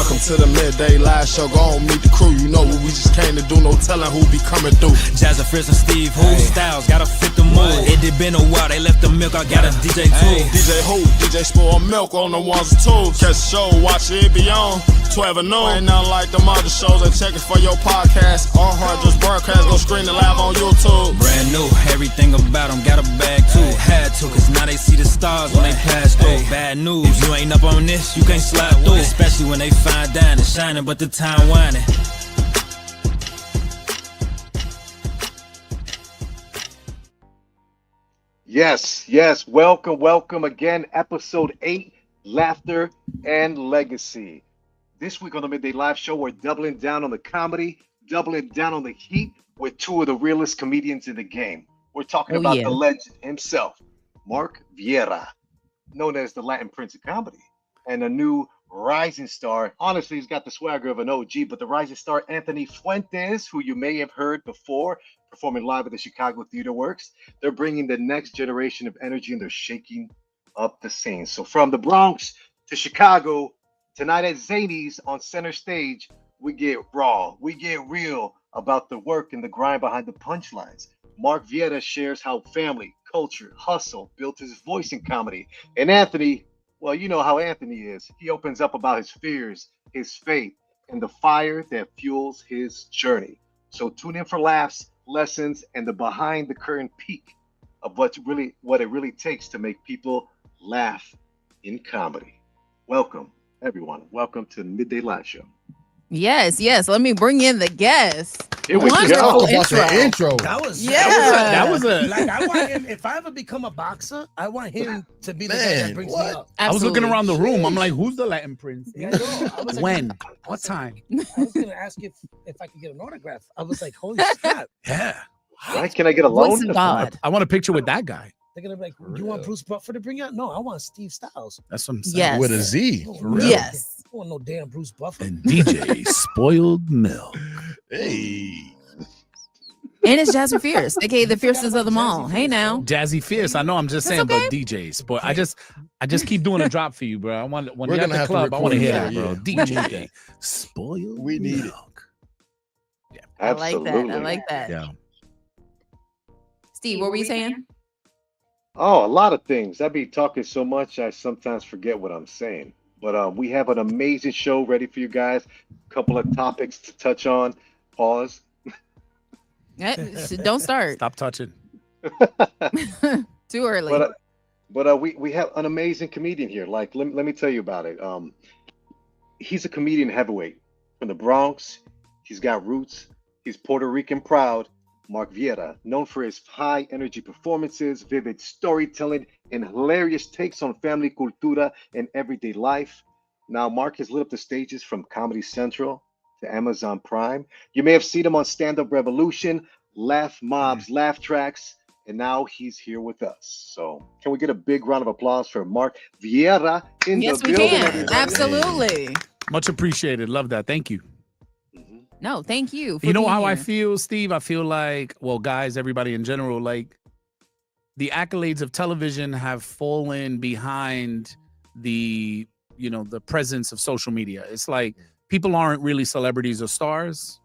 Welcome to the Midday Live Show. Go on, meet the crew. You know what we just came to do. No telling who be coming through. Jazz and Fritz and Steve, who styles gotta fit the mood. It did been a while, they left the milk. I got a DJ too. DJ who? DJ spoil milk on the ones and twos. Catch the show, watch it be on 12 and noon. Ain't nothing like them other shows. And check it for your podcast. All hard just broadcast. Go screen it live on YouTube. Brand new, everything about them got a bag too. Had to, cause now they see the stars when they pass through. Bad news, if you ain't up on this, you can't slide through. Especially when they find dining, shining, but the time whining. Yes. Welcome again. Episode 8, Laughter and Legacy. This week on the Midday Live Show, we're doubling down on the comedy, doubling down on the heat with two of the realest comedians in the game. We're talking about the legend himself, Mark Viera, known as the Latin Prince of Comedy, and a new rising star. Honestly, he's got the swagger of an OG, but the rising star, Anthony Fuentes, who you may have heard before, performing live at the Chicago Theater Works. They're bringing the next generation of energy, and they're shaking up the scene. So from the Bronx to Chicago, tonight at Zany's on center stage, we get raw, we get real about the work and the grind behind the punchlines. Mark Viera shares how family, culture, hustle built his voice in comedy. And Anthony, well, you know how Anthony is. He opens up about his fears, his faith, and the fire that fuels his journey. So tune in for laughs, lessons, and the behind the curtain peek of what it really takes to make people laugh in comedy. Welcome, everyone. Welcome to the Midday Live Show. Yes. Let me bring in the guests. Wonderful intro. That was a like, I want him, if I ever become a boxer, I want him to be the guy that brings me up. I was looking around the room. I'm like, who's the Latin Prince? Yeah, I was When? Like, what time? I was gonna ask if I could get an autograph. I was like, holy crap. Yeah. Right? Can I get a loan? I want a picture with that guy. They're gonna be like, you want Bruce Buffer to bring you out? No, I want Steve Styles. That's what I'm saying. Yes. With a Z. Yes. I want no damn Bruce Buffer. And DJ Spoiled Milk. Hey. And it's Jazzy Fierce, aka the fiercest of them all. Hey now. Jazzy Fierce. I know I'm just saying, okay. but DJs. But I just keep doing a drop for you, bro. I want when you're at the club, I want to hear that, bro. DJ Spoiled We need Milk. Yeah, I like that. Yeah. Steve, what were you saying? Oh, a lot of things. I be talking so much, I sometimes forget what I'm saying. But we have an amazing show ready for you guys. A couple of topics to touch on. Pause. Don't start. Stop touching. Too early. But we have an amazing comedian here. Like, let me tell you about it. He's a comedian heavyweight from the Bronx. He's got roots. He's Puerto Rican proud. Mark Viera, known for his high energy performances, vivid storytelling, and hilarious takes on family cultura and everyday life. Now, Mark has lit up the stages from Comedy Central to Amazon Prime. You may have seen him on Stand Up Revolution, Laugh Mobs, Laugh Tracks, and now he's here with us. So can we get a big round of applause for Mark Viera in the building? Yes, we can. Everybody? Absolutely. Much appreciated. Love that. Thank you. No, thank you. You know how I feel, Steve? I feel like, well, guys, everybody in general, like the accolades of television have fallen behind the presence of social media. It's like people aren't really celebrities or stars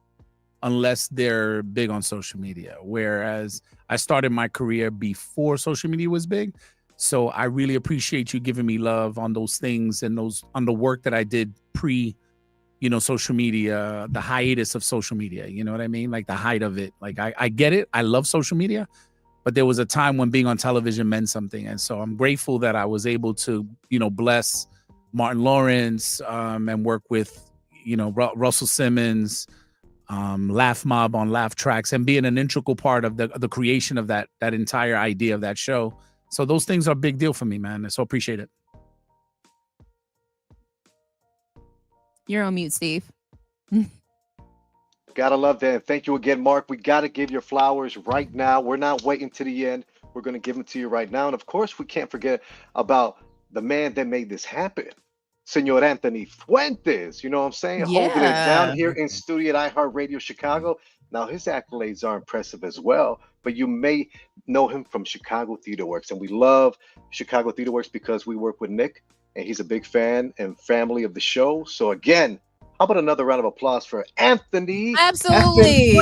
unless they're big on social media. Whereas I started my career before social media was big. So I really appreciate you giving me love on those things and on the work that I did social media, the hiatus of social media, you know what I mean? Like the height of it. Like I get it. I love social media, but there was a time when being on television meant something. And so I'm grateful that I was able to, bless Martin Lawrence and work with, Russell Simmons, Laugh Mob on Laugh Tracks, and being an integral part of the creation of that entire idea of that show. So those things are a big deal for me, man. So appreciate it. You're on mute, Steve. Gotta love that. And thank you again, Mark. We gotta give your flowers right now. We're not waiting to the end. We're gonna give them to you right now. And of course, we can't forget about the man that made this happen, Senor Anthony Fuentes. You know what I'm saying? Yeah. Holding it down here in studio at iHeartRadio Chicago. Now, his accolades are impressive as well, but you may know him from Chicago Theater Works. And we love Chicago Theater Works because we work with Nick, and he's a big fan and family of the show. So again, How about another round of applause for Anthony? Absolutely.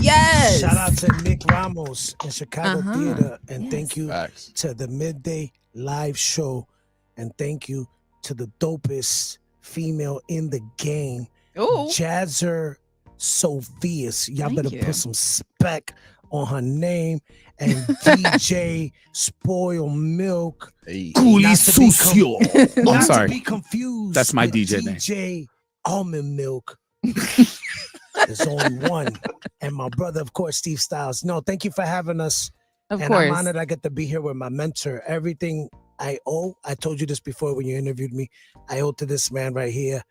Yes. Shout out to Nick Ramos in Chicago Theater. And thank you Facts. to the Midday Live Show. And thank you to the dopest female in the game, Ooh. Jazzer Sophias. Y'all Thank better you. put some spec on her name. And DJ Spoil Milk. Coolie Not to be sucio. I'm Not sorry. to be confused. That's my with DJ name. DJ Almond Milk. There's only one. And my brother, of course, Steve Styles. No, thank you for having us. Of And course. I'm honored I get to be here with my mentor. Everything I owe, I told you this before when you interviewed me, I owe to this man right here.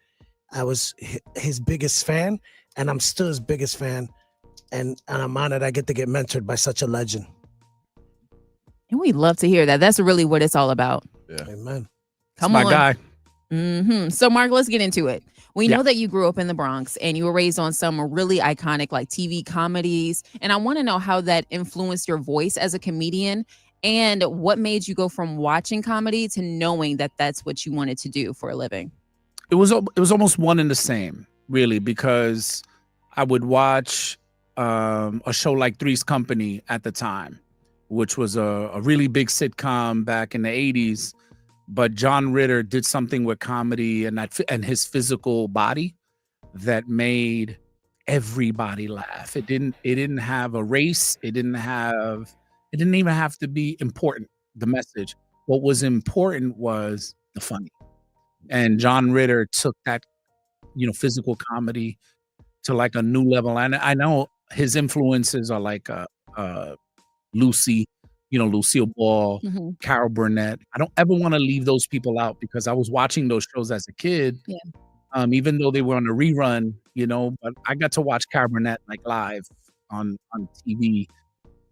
I was his biggest fan, and I'm still his biggest fan. And I'm honored I get to get mentored by such a legend. And we love to hear that. That's really what it's all about. Amen. Come my on. guy. So, Mark, let's get into it. We Yeah. know that you grew up in the Bronx and you were raised on some really iconic like TV comedies. And I want to know how that influenced your voice as a comedian and what made you go from watching comedy to knowing that that's what you wanted to do for a living. It was almost one and the same, really, because I would watch a show like Three's Company at the time, which was a really big sitcom back in the 80s. But John Ritter did something with comedy and his physical body that made everybody laugh. It didn't have a race. It didn't even have to be important, the message. What was important was the funny. And John Ritter took that, physical comedy to like a new level. And I know his influences are like Lucy, Lucille Ball, Carol Burnett. I don't ever want to leave those people out because I was watching those shows as a kid. Yeah. Even though they were on a rerun, but I got to watch Carol Burnett like live on TV,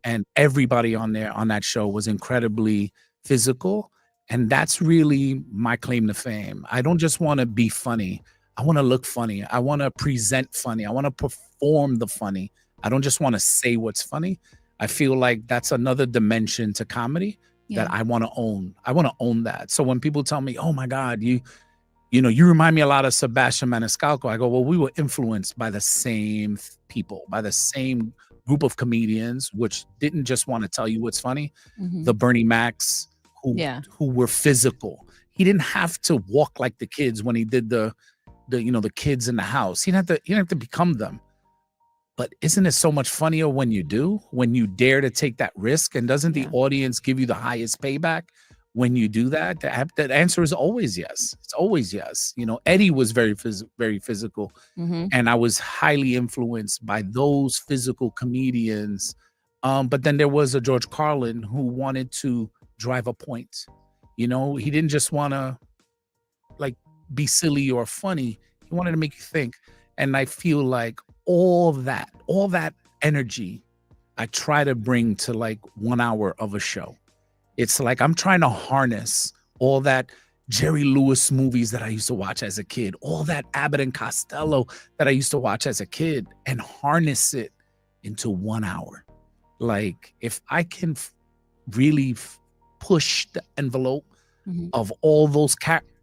and everybody on that show was incredibly physical. And that's really my claim to fame. I don't just want to be funny. I want to look funny. I want to present funny. I want to perform the funny. I don't just want to say what's funny. I feel like that's another dimension to comedy that I want to own. I want to own that. So when people tell me, "Oh my God, you remind me a lot of Sebastian Maniscalco," I go, "Well, we were influenced by the same people, by the same group of comedians, which didn't just want to tell you what's funny. The Bernie Macs who were physical. He didn't have to walk like the kids when he did the kids in the house. He didn't have to become them. But isn't it so much funnier when you do, when you dare to take that risk? And doesn't the audience give you the highest payback when you do that? The answer is always yes. It's always yes. Eddie was very physical, and I was highly influenced by those physical comedians. But then there was a George Carlin who wanted to drive a point. He didn't just want to like be silly or funny. He wanted to make you think. And I feel like all that energy I try to bring to like 1 hour of a show. It's like I'm trying to harness all that Jerry Lewis movies that I used to watch as a kid, all that Abbott and Costello that I used to watch as a kid, and harness it into 1 hour. Like if I can really push the envelope of all those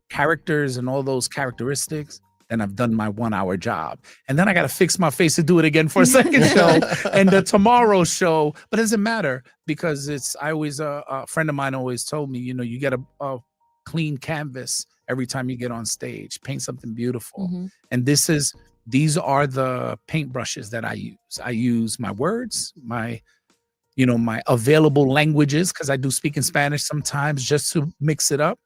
characters and all those characteristics, then I've done my 1 hour job. And then I got to fix my face to do it again for a second show and the tomorrow show. But it doesn't matter because a friend of mine always told me, you get a clean canvas every time you get on stage, paint something beautiful. And these are the paintbrushes that I use. I use my words, my available languages, because I do speak in Spanish sometimes just to mix it up.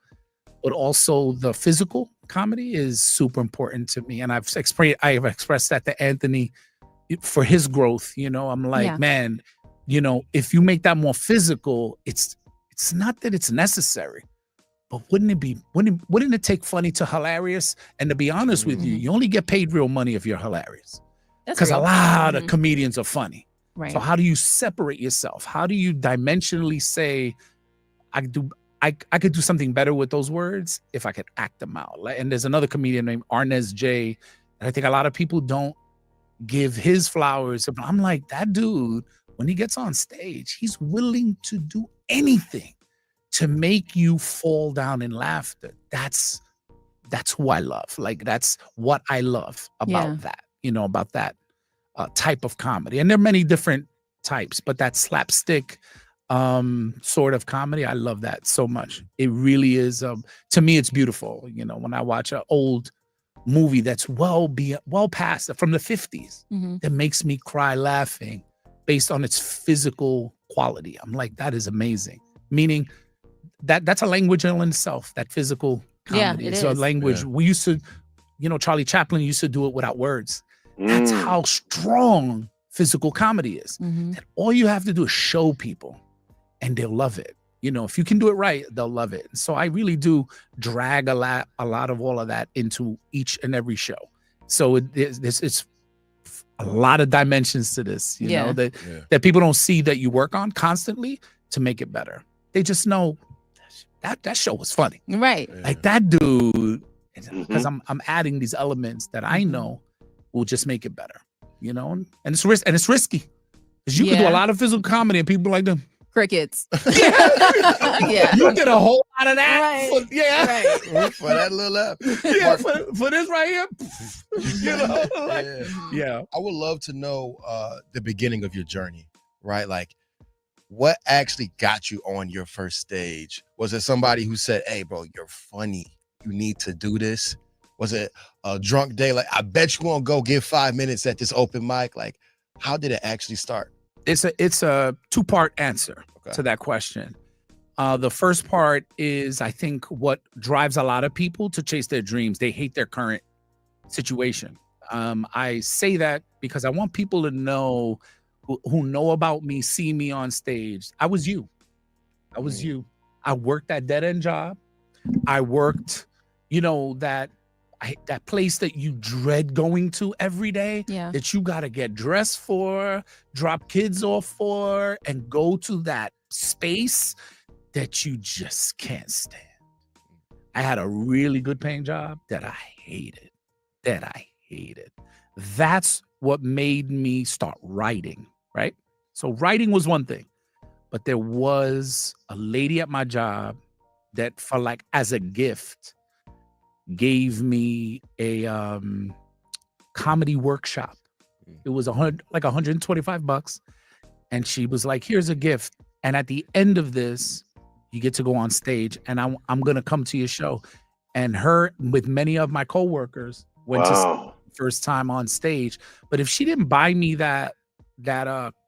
But also the physical comedy is super important to me. And I have expressed that to Anthony for his growth. I'm like, man, if you make that more physical, it's not that it's necessary, but wouldn't it take funny to hilarious? And to be honest with you, you only get paid real money if you're hilarious. Because a lot of comedians are funny. Right. So how do you separate yourself? How do you dimensionally say, I could do something better with those words if I could act them out? And there's another comedian named Arnez J. And I think a lot of people don't give his flowers. But I'm like, that dude, when he gets on stage, he's willing to do anything to make you fall down in laughter. That's that's who I love. Like, that's what I love about that, about that type of comedy. And there are many different types, but that slapstick sort of comedy, I love that so much. It really is, to me, it's beautiful. When I watch an old movie that's well past from the 50s, that makes me cry laughing based on its physical quality. I'm like, that is amazing. Meaning that's a language in itself, that physical comedy. It's a language. We used to, Charlie Chaplin used to do it without words. That's how strong physical comedy is. That all you have to do is show people and they'll love it. If you can do it right, they'll love it. So I really do drag a lot of all of that into each and every show. So it's a lot of dimensions to this, that people don't see that you work on constantly to make it better. They just know that show was funny. Right. Like that dude, because I'm adding these elements that I know will just make it better, and it's risky. Because you can do a lot of physical comedy and people like them. Crickets. You did a whole lot of that. Right. For that little app. For this right here. I would love to know the beginning of your journey, right? Like, what actually got you on your first stage? Was it somebody who said, "Hey, bro, you're funny. You need to do this"? Was it a drunk day? Like, I bet you won't go give 5 minutes at this open mic. Like, how did it actually start? It's a two-part answer to that question. The first part is, I think, what drives a lot of people to chase their dreams. They hate their current situation. I say that because I want people to know, who know about me, see me on stage. I was you. I worked that dead-end job. I worked, that place that you dread going to every day, that you got to get dressed for, drop kids off for, and go to that space that you just can't stand. I had a really good paying job that I hated. That's what made me start writing, right? So writing was one thing, but there was a lady at my job that, for like as a gift, gave me a comedy workshop. It was like $125, and she was like, "Here's a gift, and at the end of this, you get to go on stage, and I'm gonna come to your show." And her, with many of my coworkers, went to first time on stage. But if she didn't buy me that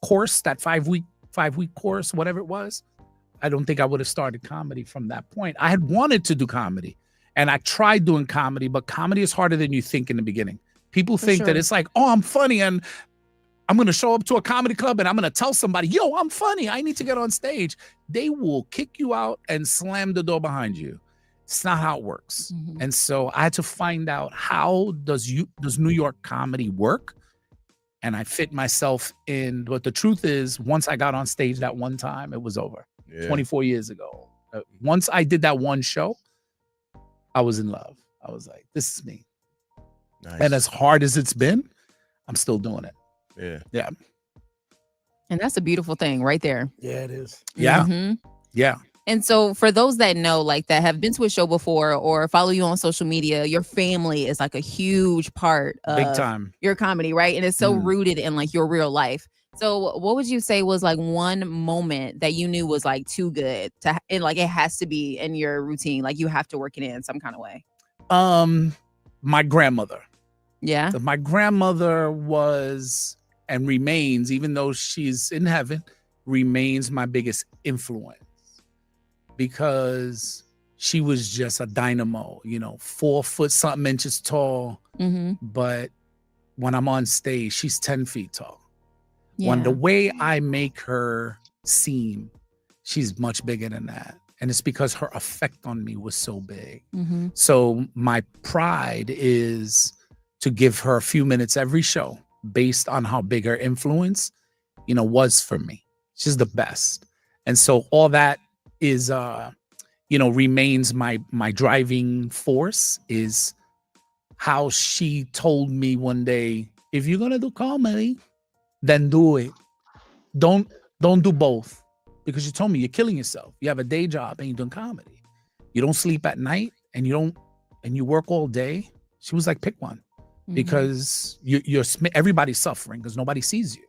course, that 5-week course, whatever it was, I don't think I would have started comedy from that point. I had wanted to do comedy. And I tried doing comedy, but comedy is harder than you think in the beginning. People think that it's like, oh, I'm funny and I'm going to show up to a comedy club and I'm going to tell somebody, yo, I'm funny, I need to get on stage. They will kick you out and slam the door behind you. It's not how it works. And so I had to find out, how does New York comedy work? And I fit myself in. But the truth is, once I got on stage that one time, it was over. 24 years ago. Once I did that one show, I was in love. I was like, this is me. Nice. And as hard as it's been, I'm still doing it. Yeah. And that's a beautiful thing right there. Yeah, it is. Yeah. Yeah. And so for those that know, like, that have been to a show before or follow you on social media, your family is like a huge part of big time your comedy, right? And it's so rooted in like your real life. So what would you say was like one moment that you knew was like too good to, and like it has to be in your routine, like you have to work it in some kind of way? My grandmother. Yeah. So my grandmother was and remains, even though she's in heaven, remains my biggest influence, because she was just a dynamo, 4 foot something inches tall. But when I'm on stage, she's 10 feet tall. When the way I make her seem, she's much bigger than that. And it's because her effect on me was so big. So my pride is to give her a few minutes every show based on how big her influence, was for me. She's the best. And so all that is, remains my driving force, is how she told me one day, if you're going to do comedy, then do it. Don't do both, because you told me you're killing yourself. You have a day job and you're doing comedy. You don't sleep at night and you don't and you work all day, she was like, pick one, because everybody's suffering because nobody sees you.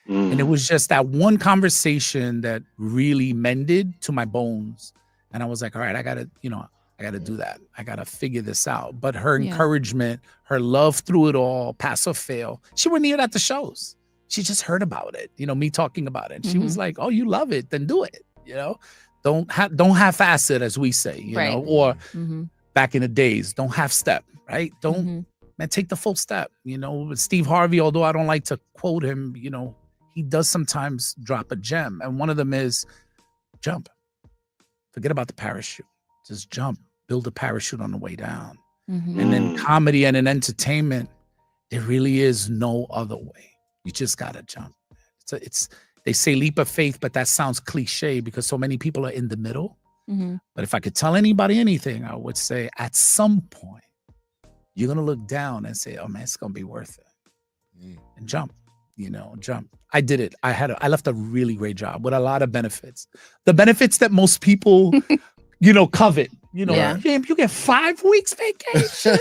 And it was just that one conversation that really mended to my bones. And I was like, all right, I gotta do that. I gotta figure this out. But her encouragement, her love through it all, pass or fail. She wasn't even at the shows. She just heard about it, me talking about it. And she was like, oh, you love it, then do it. Don't half-ass it, as we say, know, or back in the days, don't half step, right? Don't man, take the full step. Steve Harvey, although I don't like to quote him, he does sometimes drop a gem. And one of them is jump. Forget about the parachute. Just jump. Build a parachute on the way down. And then comedy and in entertainment, there really is no other way. You just got to jump. They say leap of faith, but that sounds cliche because so many people are in the middle. But if I could tell anybody anything, I would say at some point, you're going to look down and say, oh man, it's going to be worth it. And jump. Jump. I did it. I left a really great job with a lot of benefits. The benefits that most people, covet. You get 5 weeks vacation.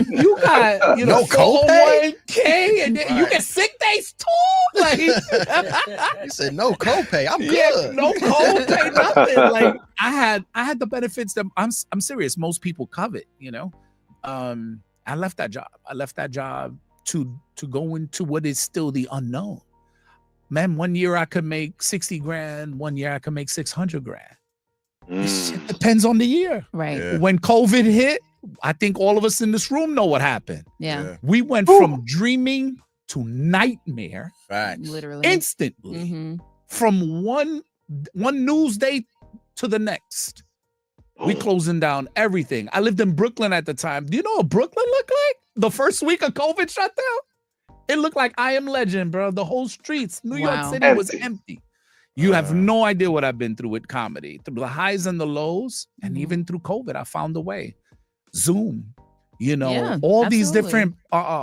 You got, no copay, and you get sick days too. Like you said, no copay. I'm good. Yeah, no copay, nothing. Like I had the benefits that I'm serious. Most people covet. I left that job. I left that job to go into what is still the unknown. Man, 1 year I could make 60 grand. 1 year I could make 600 grand. It depends on the year. Right. Yeah. When COVID hit, I think all of us in this room know what happened. Yeah. We went from dreaming to nightmare. Facts. Literally. Instantly. From one news day to the next. We closing down everything. I lived in Brooklyn at the time. Do you know what Brooklyn looked like? The first week of COVID shutdown? It looked like I Am Legend, bro. The whole streets, New York City was empty. You have no idea what I've been through with comedy, through the highs and the lows, and even through COVID, I found a way. Zoom, all these different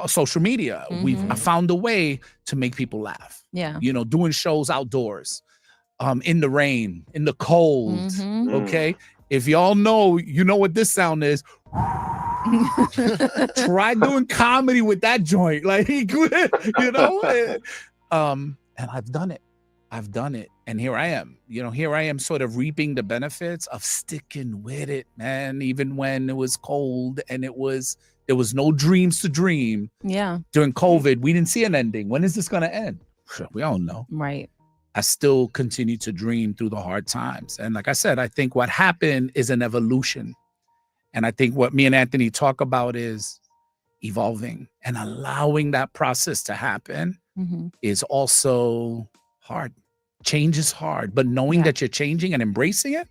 social media. I found a way to make people laugh. Yeah. Doing shows outdoors, in the rain, in the cold. Okay. If y'all know, you know what this sound is. Try doing comedy with that joint, like and I've done it, and here I am sort of reaping the benefits of sticking with it, man, even when it was cold and there was no dreams to dream. During COVID, we didn't see an ending. When is this going to end? We all know. Right. I still continue to dream through the hard times. And like I said, I think what happened is an evolution. And I think what me and Anthony talk about is evolving and allowing that process to happen is also hard. Change is hard, but knowing that you're changing and embracing it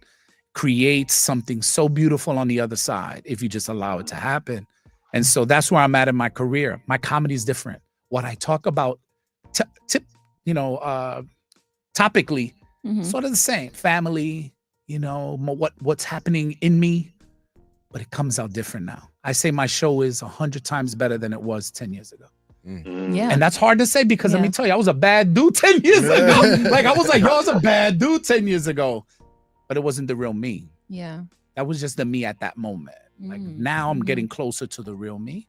creates something so beautiful on the other side if you just allow it to happen. And so that's where I'm at in my career. My comedy is different. What I talk about, topically, sort of the same. Family, what's happening in me, but it comes out different now. I say my show is 100 times better than it was 10 years ago. Yeah. And that's hard to say because let me tell you, I was a bad dude 10 years ago. Like I was a bad dude 10 years ago, but it wasn't the real me. Yeah. That was just the me at that moment. Like now I'm getting closer to the real me.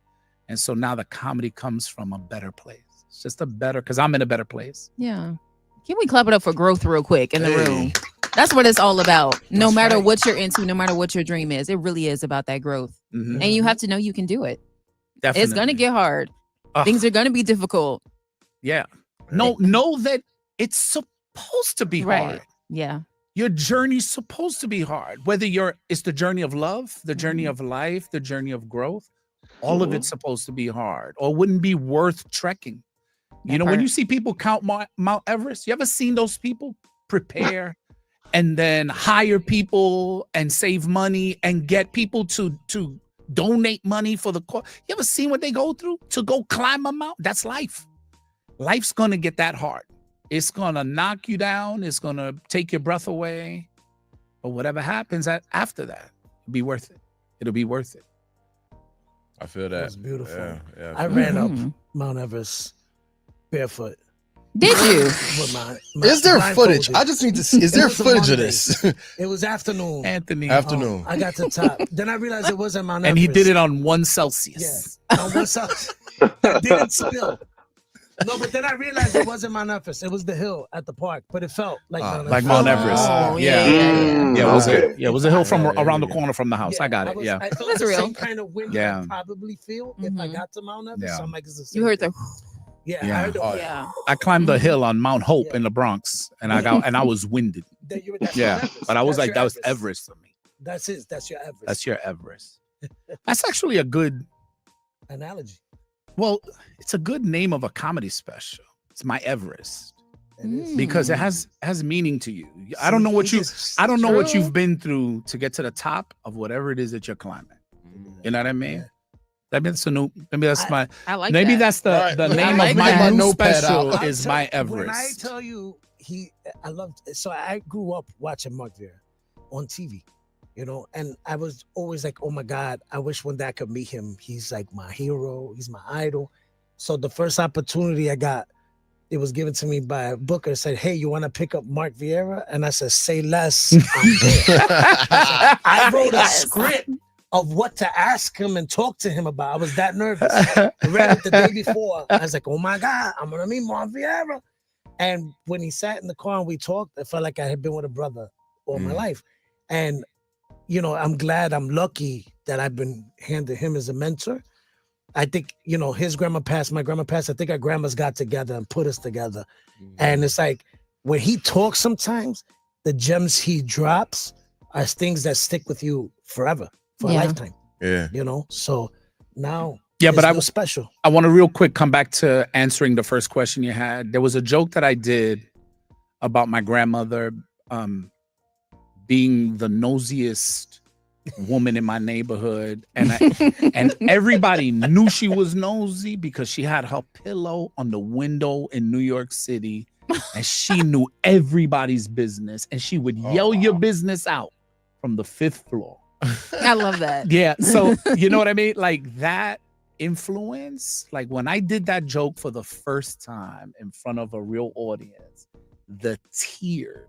And so now the comedy comes from a better place. It's just because I'm in a better place. Yeah. Can we clap it up for growth real quick in the room? That's what it's all about. No matter what you're into, no matter what your dream is, it really is about that growth. And you have to know you can do it. Definitely. It's going to get hard. Things are going to be difficult. Yeah. Know that it's supposed to be hard. Yeah. Your journey's supposed to be hard. Whether it's the journey of love, the journey of life, the journey of growth, all of it's supposed to be hard or wouldn't be worth trekking. When you see people count Mount Everest, you ever seen those people prepare and then hire people and save money and get people to donate money for the course? You ever seen what they go through to go climb a mountain? That's life. Life's going to get that hard. It's going to knock you down. It's going to take your breath away. But whatever happens after that, it'll be worth it. It'll be worth it. I feel that. It's beautiful. Yeah, I ran up Mount Everest barefoot. Did you? With my Is there footage? blindfolded. I just need to see. Is It there was a footage of Monday. this? It was afternoon. Anthony. Afternoon. I got to the top. Then I realized it wasn't Mount And he Everest. did it on 1 Celsius. Yeah. On what's up? I didn't spill. No, but then I realized it wasn't Mount Everest. It was the hill at the park, but it felt like Mount Everest. Like Mount Everest. Oh, Yeah. yeah. It was Okay. it was a hill from Yeah, yeah, around yeah. the corner from the house. I got it. Yeah. I felt That's the real. same kind of wind Yeah. I probably feel if I Mhm. got to Mount Everest. Yeah. So I'm like, it's the same You heard thing. the. Yeah, Yeah. I heard the. Oh, Yeah. I climbed the Mhm. hill on Mount Hope Yeah. in the Bronx, and I was winded. That's Yeah, Mount Everest. but I was That's like, your that was Everest for me. That's it. That's your Everest. That's your Everest. That's actually a good. analogy. Well, it's a good name of a comedy special. It's my Everest It is. because it has meaning to you. I don't know what you. I don't know what you've been through to get to the top of whatever it is that you're climbing. You know what I mean? Maybe that's I like maybe that. that's the Right. the I name like of my that. new Notepad special out. is my When I Everest. tell you, I loved. So I grew up watching Mark Viera on TV, and I was always like, oh my God, I wish one day I could meet him. He's like my hero. He's my idol. So the first opportunity I got, it was given to me by a booker. Said, hey, you want to pick up Mark Viera? And I said, say less. I'm there. I wrote a Yes. script of what to ask him and talk to him about. I was that nervous. I read it the day before. I was like, oh my God, I'm gonna meet Mark Viera. And when he sat in the car and we talked, I felt like I had been with a brother all my life. And I'm glad, I'm lucky that I've been handed him as a mentor. I think, his grandma passed, my grandma passed. I think our grandmas got together and put us together. And it's like when he talks sometimes, the gems he drops are things that stick with you forever, for a Yeah. lifetime. Yeah. So now Yeah, but it's I real special. I want to real quick come back to answering the first question you had. There was a joke that I did about my grandmother being the nosiest woman in my neighborhood, and everybody knew she was nosy because she had her pillow on the window in New York City, and she knew everybody's business, and she would yell your business out from the 5th floor. I love that. Yeah, so you know what I mean? Like that influence, like when I did that joke for the first time in front of a real audience, the tears.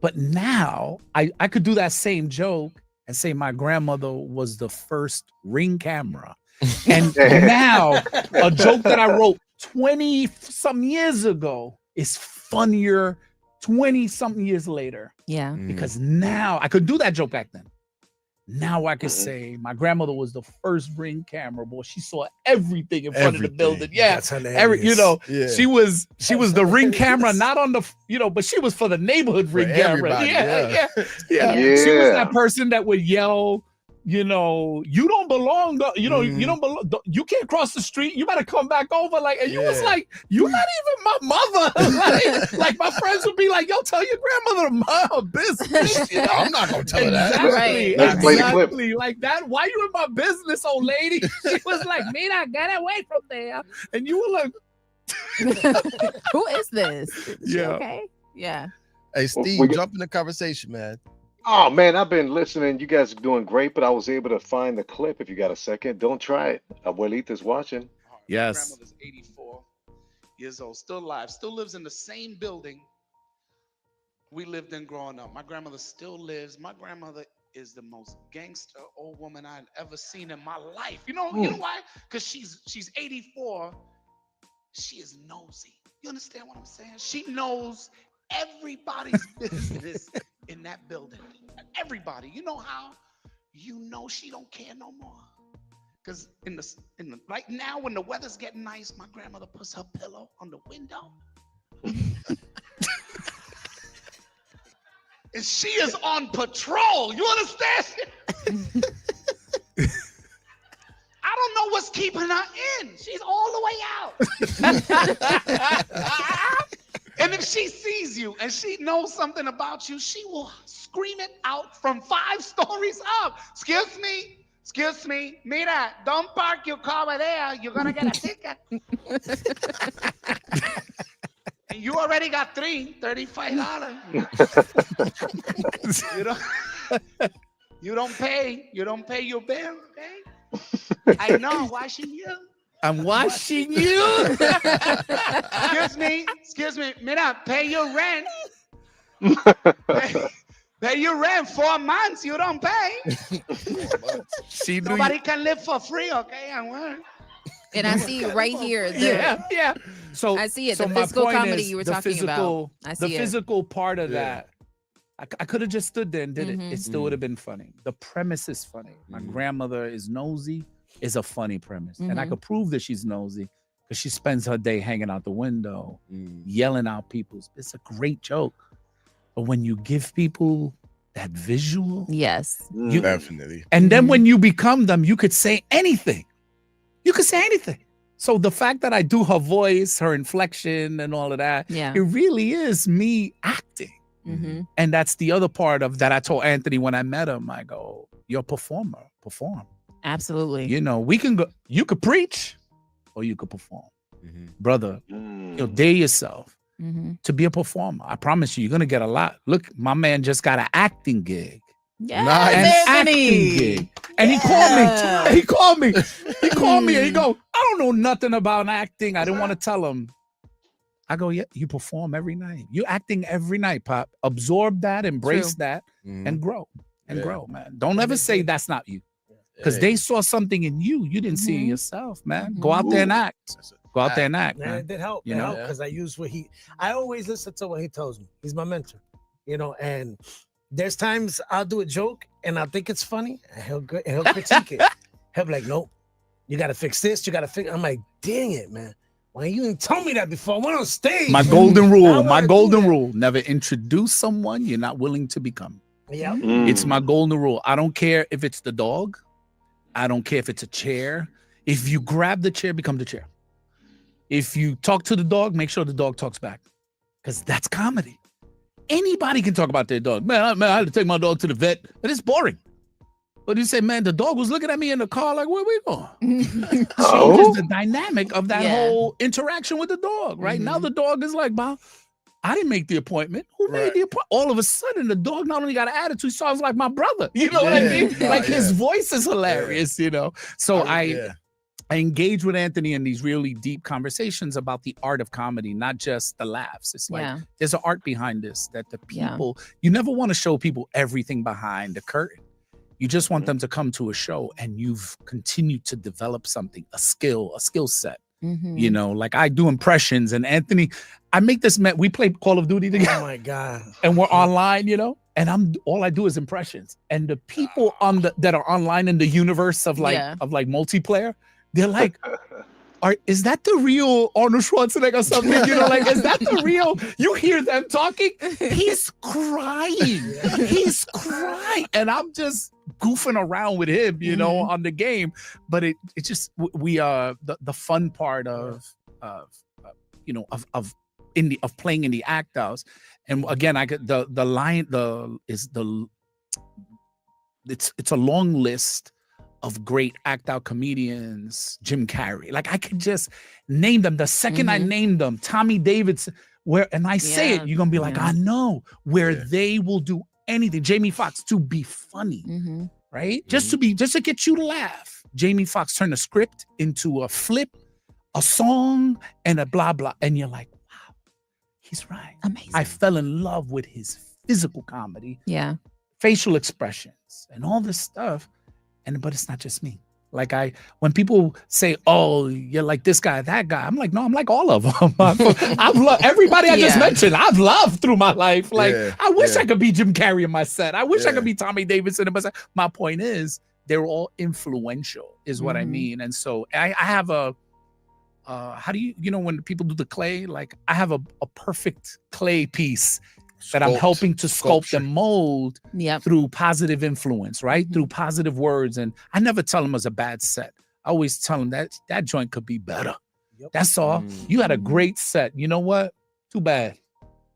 But now I could do that same joke and say my grandmother was the first Ring camera. And now a joke that I wrote 20 some years ago is funnier 20 something years later. Yeah. Because now I could do that joke back then. Now I could say my grandmother was the first Ring camera, boy. She saw everything in front of the building. Yeah. That's hilarious. Yeah. She was the Ring camera, not on the, but she was for the neighborhood Ring camera. everybody, Yeah. Yeah. She was that person that would yell, you don't belong. You don't belong. You can't cross the street. You better come back over. Like, and you was like, you're not even my mother. like my friends would be like, yo, tell your grandmother to mind her business. I'm not gonna tell her that. Exactly. Let's play the clip. Exactly. Like that. Why you in my business, old lady? She was like, Mira, get away from there. And you were like, Who is this? Is she Yeah. okay. Yeah. Hey, Steve, we got- jump in the conversation, man. Oh man, I've been listening. You guys are doing great, but I was able to find the clip. If you got a second, don't try it. Abuelita's watching. Yes. My grandmother's 84 years old, still alive, still lives in the same building we lived in growing up. My grandmother still lives. My grandmother is the most gangster old woman I've ever seen in my life. You know why? Because she's 84. She is nosy. You understand what I'm saying? She knows everybody's business in that building. Everybody. You know how? She don't care no more. Because in the right now when the weather's getting nice, my grandmother puts her pillow on the window. And she is on patrol. You understand? I don't know what's keeping her in. She's all the way out. And if she sees you and she knows something about you, she will scream it out from 5 stories up. Excuse me, mira, don't park your car over there. You're gonna get a ticket. And you already got $35. You don't pay your bill, okay? I know, watching you. I'm watching you. Excuse me. Mira, pay your rent. Pay your rent 4 months. You don't pay. She knew Nobody can live for free, okay? And I see right here. Yeah. So I see it. So The my physical point comedy is you were the talking physical, about. I the see it. physical part of that. I could have just stood there and did it. It still would have been funny. The premise is funny. My grandmother is nosy is a funny premise. And I could prove that she's nosy because she spends her day hanging out the window, yelling out people's. It's a great joke. But when you give people that visual, yes, Definitely. and then when you become them, you could say anything. You could say anything. So the fact that I do her voice, her inflection, and all of that, it really is me acting. And that's the other part of that I told Anthony when I met him. I go, you're a performer. Perform. Absolutely. You know, we can go, you could preach or you could perform. Brother, dare yourself to be a performer. I promise you, you're going to get a lot. Look, my man just got an acting gig. Yes, An acting gig. And he called me. He called me. He called me and he go, I don't know nothing about acting. I didn't want to tell him. I go, yeah, you perform every night. You're acting every night, Pop. Absorb that, embrace that, and grow. And grow, man. Don't ever say that's not you. Because they saw something in you. You didn't see in yourself, man. Go out there and act. Go out there and act, man. It did help. You It know? helped because I use I always listen to what he tells me. He's my mentor, you know, and there's times I'll do a joke and I'll think it's funny and he'll critique it. He'll be like, nope, you got to fix this. You got to fix. I'm like, dang it, man. Why you didn't tell me that before? I went on stage. My golden rule, never introduce someone you're not willing to become. Yeah. It's my golden rule. I don't care if it's the dog. I don't care if it's a chair. If you grab the chair, become the chair. If you talk to the dog, make sure the dog talks back. Because that's comedy. Anybody can talk about their dog. Man, I had to take my dog to the vet, but it's boring. But you say, man, the dog was looking at me in the car like, where we going? Changes the dynamic of that whole interaction with the dog, right? Now the dog is like, Bob, I didn't make the appointment. Who made the appointment? All of a sudden, the dog not only got an attitude, he sounds like my brother. You know what I mean? Like his voice is hilarious, you know? So I engage with Anthony in these really deep conversations about the art of comedy, not just the laughs. It's like there's an art behind this that the people, you never want to show people everything behind the curtain. You just want them to come to a show and you've continued to develop something, a skill set. You know, like I do impressions and Anthony, I make this, we play Call of Duty together. Oh my God. And we're online, you know, and all I do is impressions. And the people that are online in the universe of multiplayer, they're like, is that the real Arnold Schwarzenegger or something? You know, like, is that the real? You hear them talking? He's crying. He's crying. And I'm just goofing around with him, you know, on the game. But it just, the fun part of playing in the act house. And again, I get the line, it's a long list of great act out comedians, Jim Carrey. Like I could just name them. The second I named them, Tommy Davidson, and I say it, you're gonna be like, I know where they will do anything. Jamie Foxx to be funny, right? Just to get you to laugh. Jamie Foxx turned a script into a flip, a song, and a blah blah. And you're like, wow, he's right. Amazing. I fell in love with his physical comedy, facial expressions, and all this stuff. But it's not just me. Like when people say, "Oh, you're like this guy, that guy," I'm like, no, I'm like all of them. I've loved everybody I just mentioned. I've loved through my life. Like I wish I could be Jim Carrey in my set. I wish I could be Tommy Davidson in my set. My point is, they're all influential, is what I mean. And so I have how do you know when people do the clay? Like I have a perfect clay piece that I'm helping to sculpt and mold through positive influence, right? Through positive words. And I never tell them it's a bad set. I always tell them that joint could be better. That's all. You had a great set. You know what? Too bad.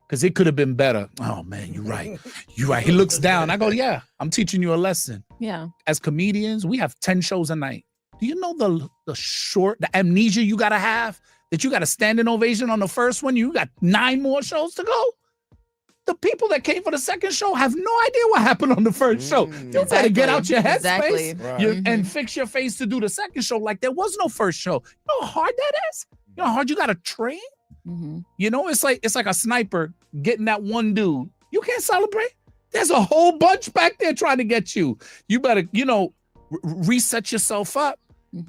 Because it could have been better. Oh man, you're right. You're right. He looks down. I go, yeah, I'm teaching you a lesson. Yeah. As comedians, we have 10 shows a night. Do you know the amnesia you gotta have? That you got a standing ovation on the first one? You got 9 more shows to go? the people that came for the second show have no idea what happened on the first show. You better get out your headspace Exactly. and fix your face to do the second show like there was no first show. You know how hard that is? You know how hard you got to train? You know, it's like a sniper getting that one dude. You can't celebrate. There's a whole bunch back there trying to get you. You better, you know, reset yourself up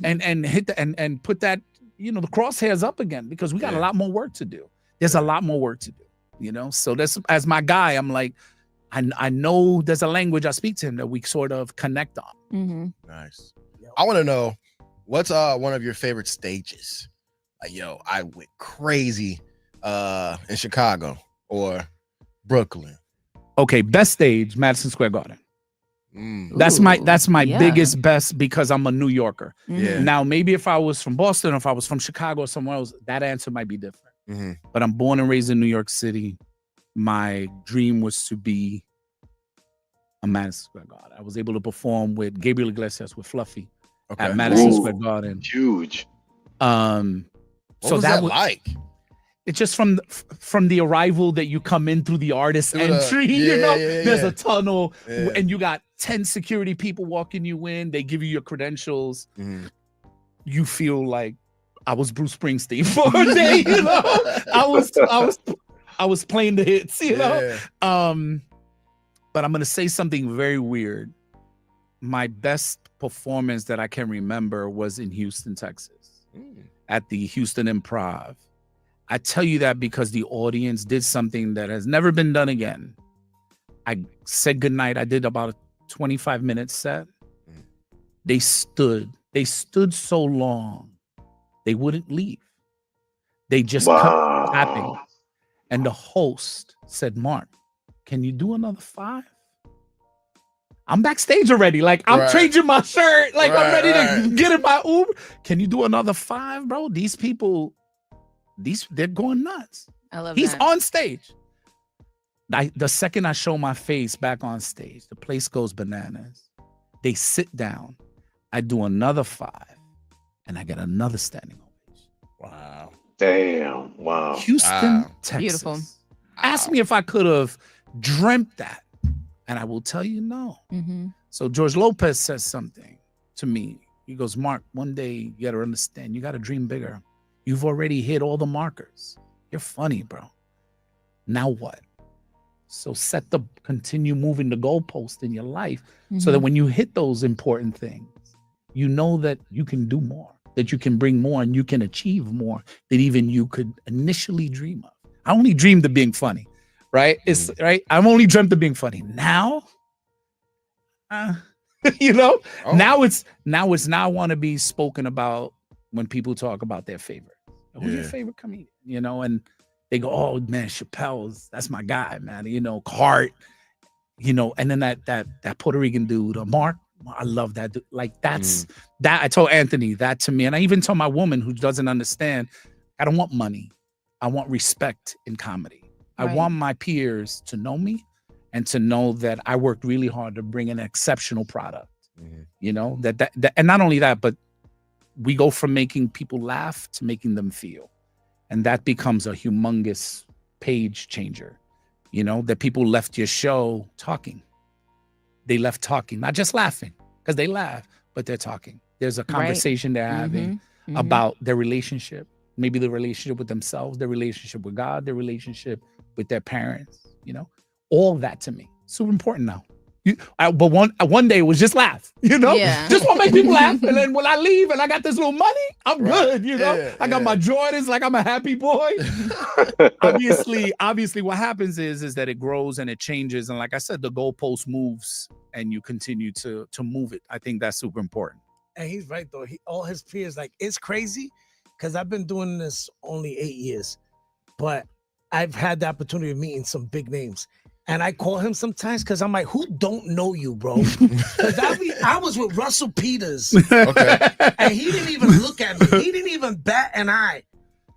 and hit and put that, you know, the crosshairs up again, because we got a lot more work to do. There's a lot more work to do, you know? So that's, as my guy, I'm like, I know there's a language I speak to him that we sort of connect on. Nice. I want to know, what's one of your favorite stages? Like, yo, I went crazy in Chicago or Brooklyn. Okay, best stage, Madison Square Garden. That's my biggest best, because I'm a New Yorker. Now, maybe if I was from Boston or if I was from Chicago or somewhere else, that answer might be different. But I'm born and raised in New York City. My dream was to be a Madison Square Garden. I was able to perform with Gabriel Iglesias, with Fluffy at Madison Square Garden. Huge. What was that like? It's just from the arrival that you come in through the artist entry, you know, there's a tunnel and you got 10 security people walking you in. They give you your credentials. You feel like I was Bruce Springsteen for a day, you know. I was playing the hits, you know. But I'm gonna say something very weird. My best performance that I can remember was in Houston, Texas, at the Houston Improv. I tell you that because the audience did something that has never been done again. I said goodnight. I did about a 25-minute set. They stood so long, they wouldn't leave. They just kept clapping. And the host said, Mark, can you do another 5? I'm backstage already. Like, I'm changing my shirt. Like, I'm ready to get in my Uber. Can you do another 5, bro? These people, they're going nuts. I love He's that. on stage. The second I show my face back on stage, the place goes bananas. They sit down. I do another 5, and I get another standing ovation. Wow. Damn. Wow. Houston, Texas. Beautiful. Ask me if I could have dreamt that, and I will tell you no. So George Lopez says something to me. He goes, Mark, one day you got to understand, you got to dream bigger. You've already hit all the markers. You're funny, bro. Now what? So continue moving the goalpost in your life so that when you hit those important things, you know that you can do more, that you can bring more, and you can achieve more than even you could initially dream of. I only dreamed of being funny, right? It's right. I've only dreamt of being funny. Now, you know, now I want to be spoken about when people talk about their favorite. Who's your favorite comedian? You know, and they go, oh man, Chappelle's, that's my guy, man. You know, Hart, you know, and then that Puerto Rican dude, Mark, I love that dude. Like that. I told Anthony that to me, and I even told my woman who doesn't understand. I don't want money. I want respect in comedy. I want my peers to know me and to know that I worked really hard to bring an exceptional product. You know, that and not only that, but we go from making people laugh to making them feel. And that becomes a humongous page changer. You know, that people left your show talking. They left talking, not just laughing, because they laugh, but they're talking. There's a conversation they're having about their relationship, maybe the relationship with themselves, their relationship with God, their relationship with their parents, you know, all that to me. Super important now. But one day it was just laugh, you know, just want to make people laugh. And then when I leave and I got this little money, I'm good, you know. I got my Jordans, like I'm a happy boy. obviously, what happens is that it grows and it changes, and like I said, the goalpost moves, and you continue to move it. I think that's super important. And he's right though. All his peers, like, it's crazy because I've been doing this only 8 years, but I've had the opportunity of meeting some big names. And I call him sometimes because I'm like, who don't know you, bro? Because I was with Russell Peters. And he didn't even look at me. He didn't even bat an eye.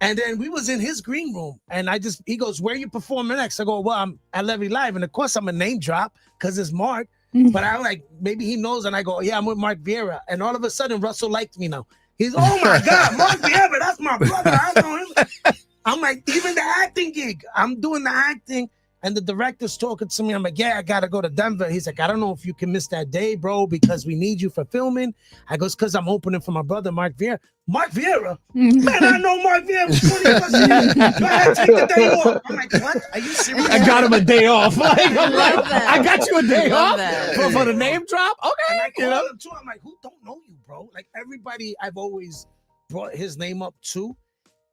And then we was in his green room. And he goes, where you performing next? I go, well, I'm at Levy Live. And of course, I'm a name drop because it's Mark. But I like, maybe he knows. And I go, yeah, I'm with Mark Viera. And all of a sudden, Russell liked me now. He's, oh my God, Mark Viera, that's my brother. I know him. I'm like, even the acting gig, I'm doing the acting. And the director's talking to me. I'm like, yeah, I gotta go to Denver. He's like, I don't know if you can miss that day, bro, because we need you for filming. I goes, because I'm opening for my brother, Mark Viera. Mark Viera? Man, I know Mark Viera for 20 plus years. Go ahead, take the day off. I'm like, what? Are you serious? I got him a day off. Like, I'm like, Love that. I got you a day Love off that. for the name drop. And Okay, I you know. call him too. I'm like, who don't know you, bro? Like everybody I've always brought his name up to,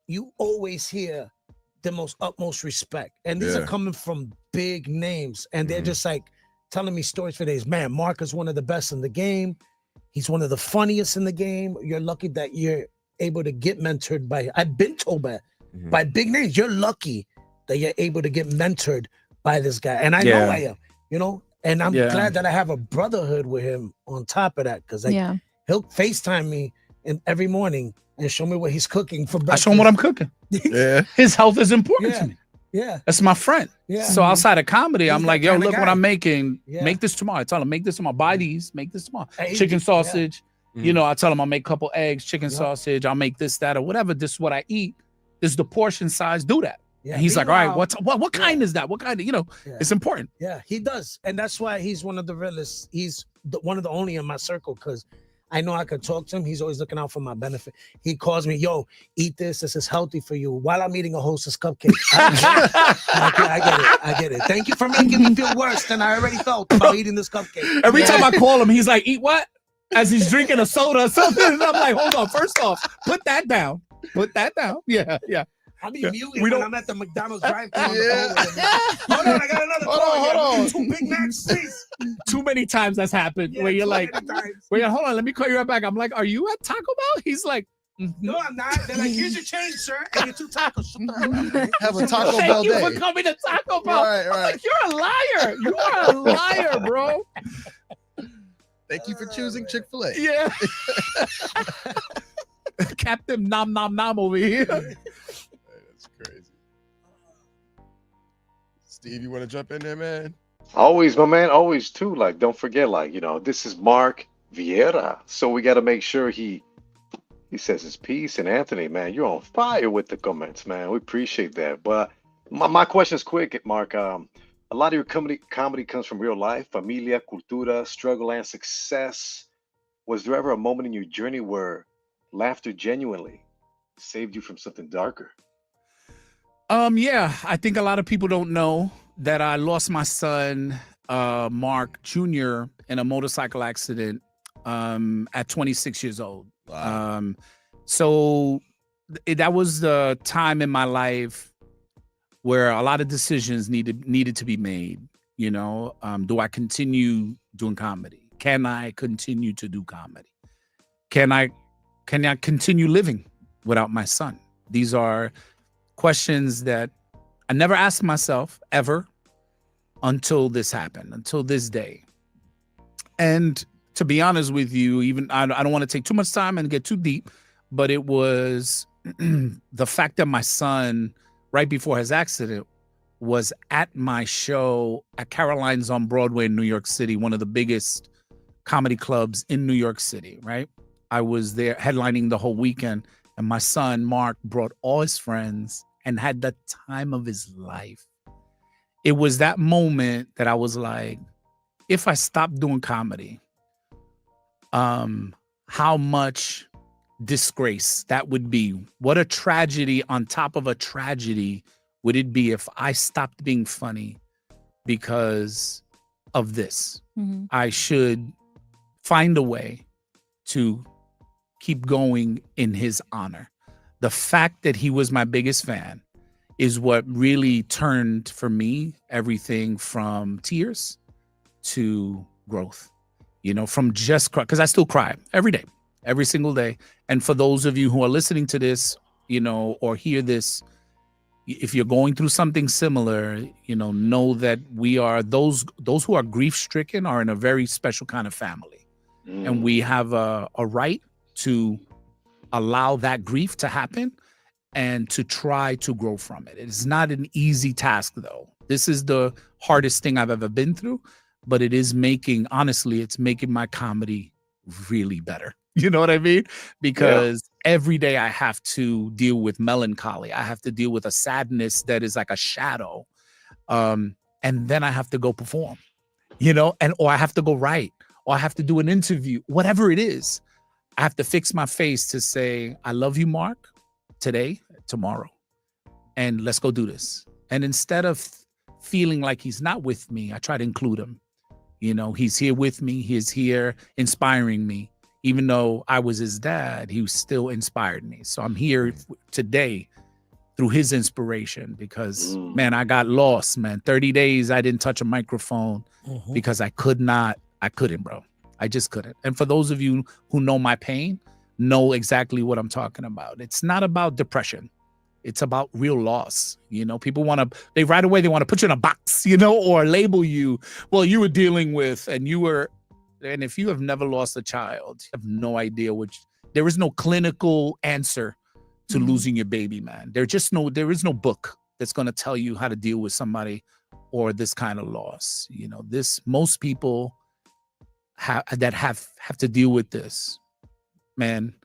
you always hear the most utmost respect. And these are coming from big names. And they're just like telling me stories for days. Man, Mark is one of the best in the game. He's one of the funniest in the game. You're lucky that you're able to get mentored by, I've been told by big names. You're lucky that you're able to get mentored by this guy. And I know I am, you know, and I'm glad that I have a brotherhood with him on top of that. Cause like he'll FaceTime me every morning and show me what he's cooking for breakfast. I show him what I'm cooking. His health is important to me. Yeah. That's my friend. Yeah. So outside of comedy, I'm He's like, that yo, kinda look what guy. I'm making. Yeah. Make this tomorrow. I tell him, make this tomorrow. Buy these, make this tomorrow. Hey, Chicken yeah. sausage. You know, I tell him I'll make a couple eggs, chicken sausage. I'll make this, that, or whatever. This is what I eat. This is the portion size. Do that. Yeah. And he's like, all right, Meanwhile- what kind is that? What kind of, you know, it's important. Yeah, he does. And that's why he's one of the realest. He's one of the only in my circle because I know I could talk to him. He's always looking out for my benefit. He calls me, yo, eat this. This is healthy for you while I'm eating a Hostess cupcake. I get it. Thank you for making me feel worse than I already felt about eating this cupcake. Every time I call him, he's like, eat what? As he's drinking a soda or something. And I'm like, hold on. First off, put that down. Put that down. Yeah. I'll be muted when I'm at the McDonald's drive-thru. Hold on, I got another call. Hold on. 2 Big Macs, please. Too many times that's happened where you're like, hold on, let me call you right back. I'm like, are you at Taco Bell? He's like, no, I'm not. They're like, here's your change, sir. And your 2 tacos. Have a Taco Bell thank you day. for coming to Taco Bell. Right. I'm like, you're a liar. You are a liar, bro. Thank you for choosing Chick-fil-A. Yeah. Captain Nom Nom Nom over here. That's crazy. Steve, you want to jump in there, man? Always, my man, always too. Like, don't forget, like, you know, this is Mark Viera. So we got to make sure he says his piece. And Anthony, man, you're on fire with the comments, man. We appreciate that. But my question is quick, Mark. A lot of your comedy comes from real life, familia, cultura, struggle, and success. Was there ever a moment in your journey where laughter genuinely saved you from something darker? Yeah, I think a lot of people don't know that I lost my son, Mark Jr., in a motorcycle accident at 26 years old. Wow. So that was the time in my life where a lot of decisions needed to be made. You know, do I continue doing comedy? Can I continue to do comedy? Can I continue living without my son? These are questions that I never asked myself ever until this happened, until this day. And to be honest with you, even I don't want to take too much time and get too deep, but it was the fact that my son, right before his accident, was at my show at Caroline's on Broadway in New York City, one of the biggest comedy clubs in New York City, right? I was there headlining the whole weekend, and my son, Mark, brought all his friends and had the time of his life. It was that moment that I was like, if I stopped doing comedy, how much disgrace that would be. What a tragedy on top of a tragedy would it be if I stopped being funny because of this. Mhm. I should find a way to keep going in his honor. The fact that he was my biggest fan is what really turned for me everything from tears to growth. You know, from just cry, because I still cry every day, every single day. And for those of you who are listening to this, you know, or hear this, if you're going through something similar, you know that we are those who are grief stricken are in a very special kind of family. And we have a right to allow that grief to happen and to try to grow from it. It's not an easy task, though. This is the hardest thing I've ever been through, but it is honestly, it's making my comedy really better. You know what I mean? Because every day I have to deal with melancholy. I have to deal with a sadness that is like a shadow. And then I have to go perform, or I have to go write, or I have to do an interview, whatever it is. I have to fix my face to say, I love you, Mark, today, tomorrow, and let's go do this. And instead of feeling like he's not with me, I try to include him. He's here with me. He's here inspiring me. Even though I was his dad, he still inspired me. So I'm here today through his inspiration because, man, I got lost, man. 30 days, I didn't touch a microphone because I couldn't, bro. I just couldn't. And for those of you who know my pain, know exactly what I'm talking about. It's not about depression. It's about real loss. People want to put you in a box, or label you. Well, you were dealing with, and if you have never lost a child, you have no idea there is no clinical answer to losing your baby, man. There is no book that's going to tell you how to deal with somebody or this kind of loss. Most people that have to deal with this, man,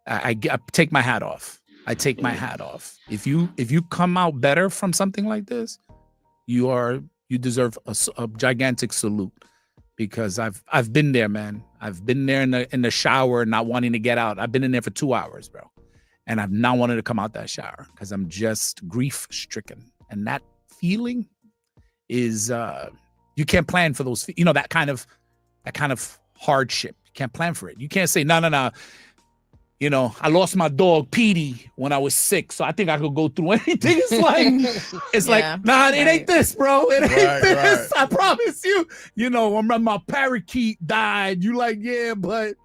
I take my hat off. I take my hat off. If you come out better from something like this, you deserve a gigantic salute, because I've been there, man. I've been there in the shower not wanting to get out. I've been in there for 2 hours, bro. And I've not wanted to come out that shower because I'm just grief stricken. And that feeling is you can't plan for those, that kind of hardship. You can't plan for it. You can't say, no. I lost my dog Petey when I was 6, so I think I could go through anything. It's like, nah, it ain't this, bro. It ain't this. Right. I promise you. Remember my parakeet died. You like, yeah, but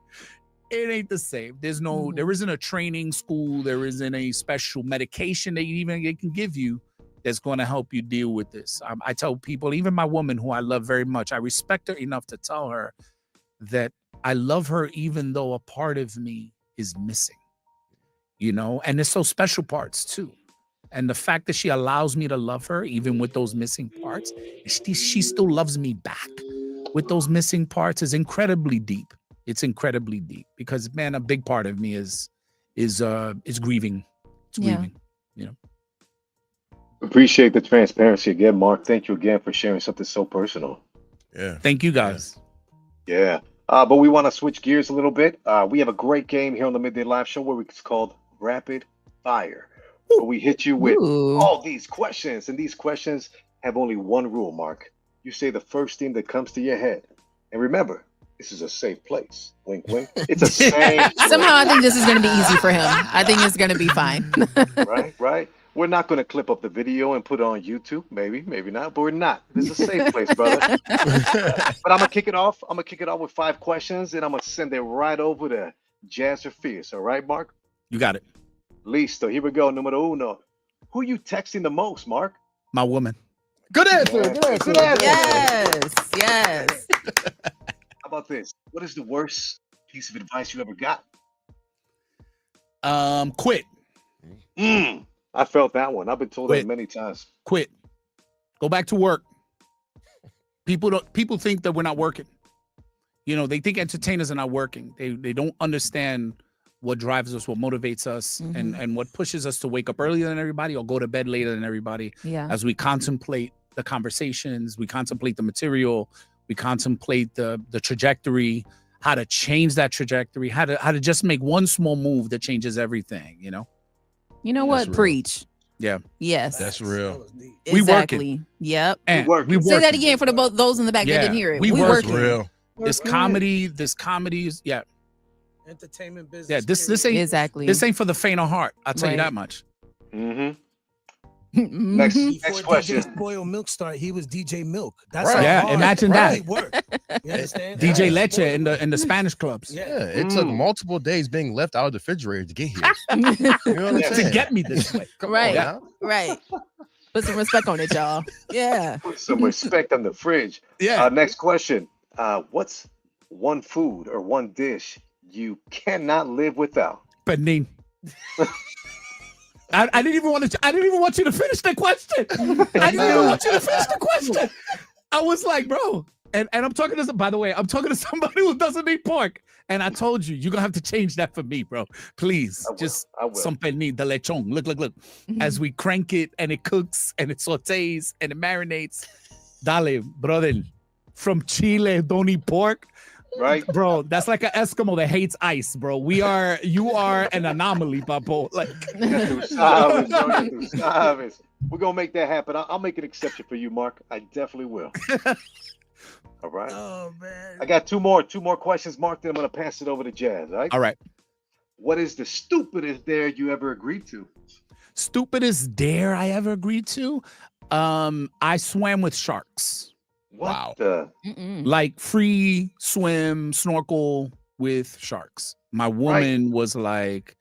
it ain't the same. There isn't a training school. There isn't a special medication that they can give you that's going to help you deal with this. I tell people, even my woman, who I love very much, I respect her enough to tell her that I love her even though a part of me is missing, and there's so special parts too. And the fact that she allows me to love her even with those missing parts, she still loves me back with those missing parts, is incredibly deep. It's incredibly deep because, man, a big part of me is grieving. It's grieving, Appreciate the transparency again, Mark. Thank you again for sharing something so personal. Yeah. Thank you, guys. Yeah. But we want to switch gears a little bit. We have a great game here on the Midday Live Show where it's called Rapid Fire. Where we hit you with all these questions, and these questions have only one rule, Mark. You say the first thing that comes to your head. And remember, this is a safe place. Wink, wink. It's a safe place. Somehow I think this is going to be easy for him. I think it's going to be fine. Right. We're not going to clip up the video and put it on YouTube. Maybe not, but we're not. This is a safe place, brother. But I'm going to kick it off. I'm going to kick it off with 5 questions, and I'm going to send it right over to Jazz or Fierce. All right, Mark? You got it. Listo. Here we go. Numero uno. Who you texting the most, Mark? My woman. Good answer. Yeah. Good answer. Yes. How about this? What is the worst piece of advice you ever got? Quit. I felt that one. I've been told that many times. Quit. Go back to work. People think that we're not working. They think entertainers are not working. They don't understand what drives us, what motivates us, and what pushes us to wake up earlier than everybody or go to bed later than everybody. Yeah. As we contemplate the conversations, we contemplate the material, we contemplate the trajectory, how to change that trajectory, how to just make one small move that changes everything, You know what? Preach. Yeah. Yes. That's real. Exactly. Yep. And we say that again for those in the back that didn't hear it. We working. Real. This comedy is entertainment business. Yeah, this ain't exactly. This ain't for the faint of heart. I'll tell you that much. Next question. DJ Boil Milk Star, he was DJ Milk. That's right. Yeah, imagine that. You understand? DJ Leche in the Spanish clubs. Yeah, it took multiple days being left out of the refrigerator to get here. You know what I'm saying? To get me this way. Right. Put some respect on it, y'all. Yeah. Put some respect on the fridge. Yeah. Next question. What's one food or one dish you cannot live without? Panin. I didn't even want you to finish the question. I didn't even want you to finish the question. I was like, bro, and I'm talking to, by the way, I'm talking to somebody who doesn't eat pork. And I told you, you're gonna have to change that for me, bro. Please. Just I will. some pernil de lechon. Look. Mhm. As we crank it and it cooks and it sautés and it marinates. Dale, brother. From Chile, don't eat pork. Right? Bro, that's like an Eskimo that hates ice, bro. You are an anomaly, papo. Like You're through Savage, bro. You're through Savage. We're gonna make that happen. I'll make an exception for you, Mark. I definitely will. All right. Oh man. I got two more questions, Mark. Then I'm gonna pass it over to Jazz. All right. all right. What is the stupidest dare you ever agreed to? Stupidest dare I ever agreed to? I swam with sharks. What Wow. the? Mm-mm. Like free swim, snorkel with sharks. My woman was like,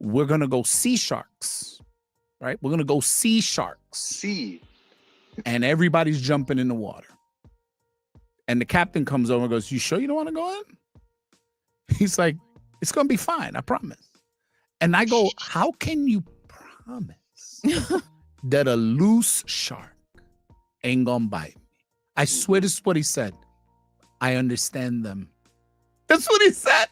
we're gonna go see sharks, right? We're gonna go see sharks. See. And everybody's jumping in the water. And the captain comes over and goes, you sure you don't want to go in? He's like, it's gonna be fine, I promise. And I go, how can you promise that a loose shark ain't gonna bite me? I swear this is what he said. I understand them. That's what he said.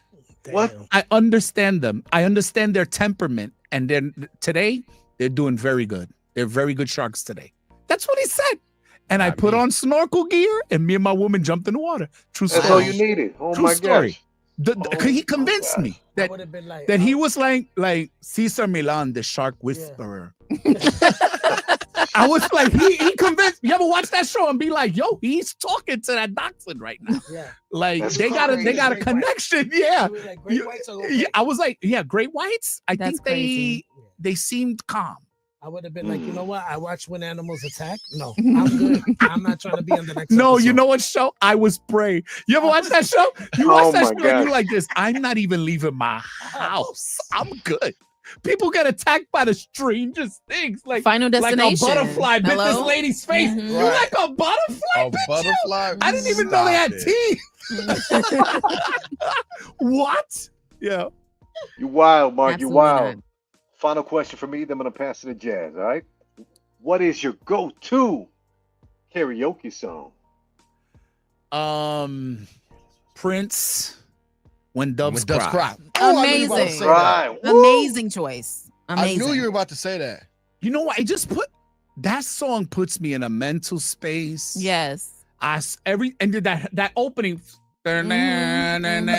What? Damn. I understand them. I understand their temperament. And then today, they're doing very good. They're very good sharks today. That's what he said. And I Not put me. on snorkel gear and me and my woman jumped in the water. True That's story. all you needed. Oh True my story. gosh. He Oh my convinced gosh. me I that, would have been like, that he was like Cesar Milan, the shark whisperer. I was like, he convinced me. You ever watch that show and be like, yo, he's talking to that dachshund right now. Yeah. Like That's they got a crazy. connection. Yeah. He was like, great whites are okay. Yeah, I was like, yeah, great whites. I That's think crazy. they seemed calm. I would have been like, you know what? I watch when animals attack. No, I'm good. I'm not trying to be on the next. No, you episode. know what show? I Was Prey. You ever watch that show? You Oh watch that my show and gosh. you're like this. I'm not even leaving my house. I'm good. People get attacked by the strangest things. Like Final like a destination. butterfly bit this Hello? lady's face. Mhm. You like a butterfly A bit you? butterfly? I didn't even know they had Stop it. teeth. What? Yeah. You wild, Mark. You Absolutely wild. not. Final question for me. Then I'm gonna pass it to Jazz. All right. What is your go-to karaoke song? Prince, When Doves When Doves Cry. Cry. Oh, I knew you were about to Amazing. say that. Right. Woo! Amazing choice. Amazing. I knew you were about to say that. You know what? That song puts me in a mental space. Yes. And did that opening. Mhm.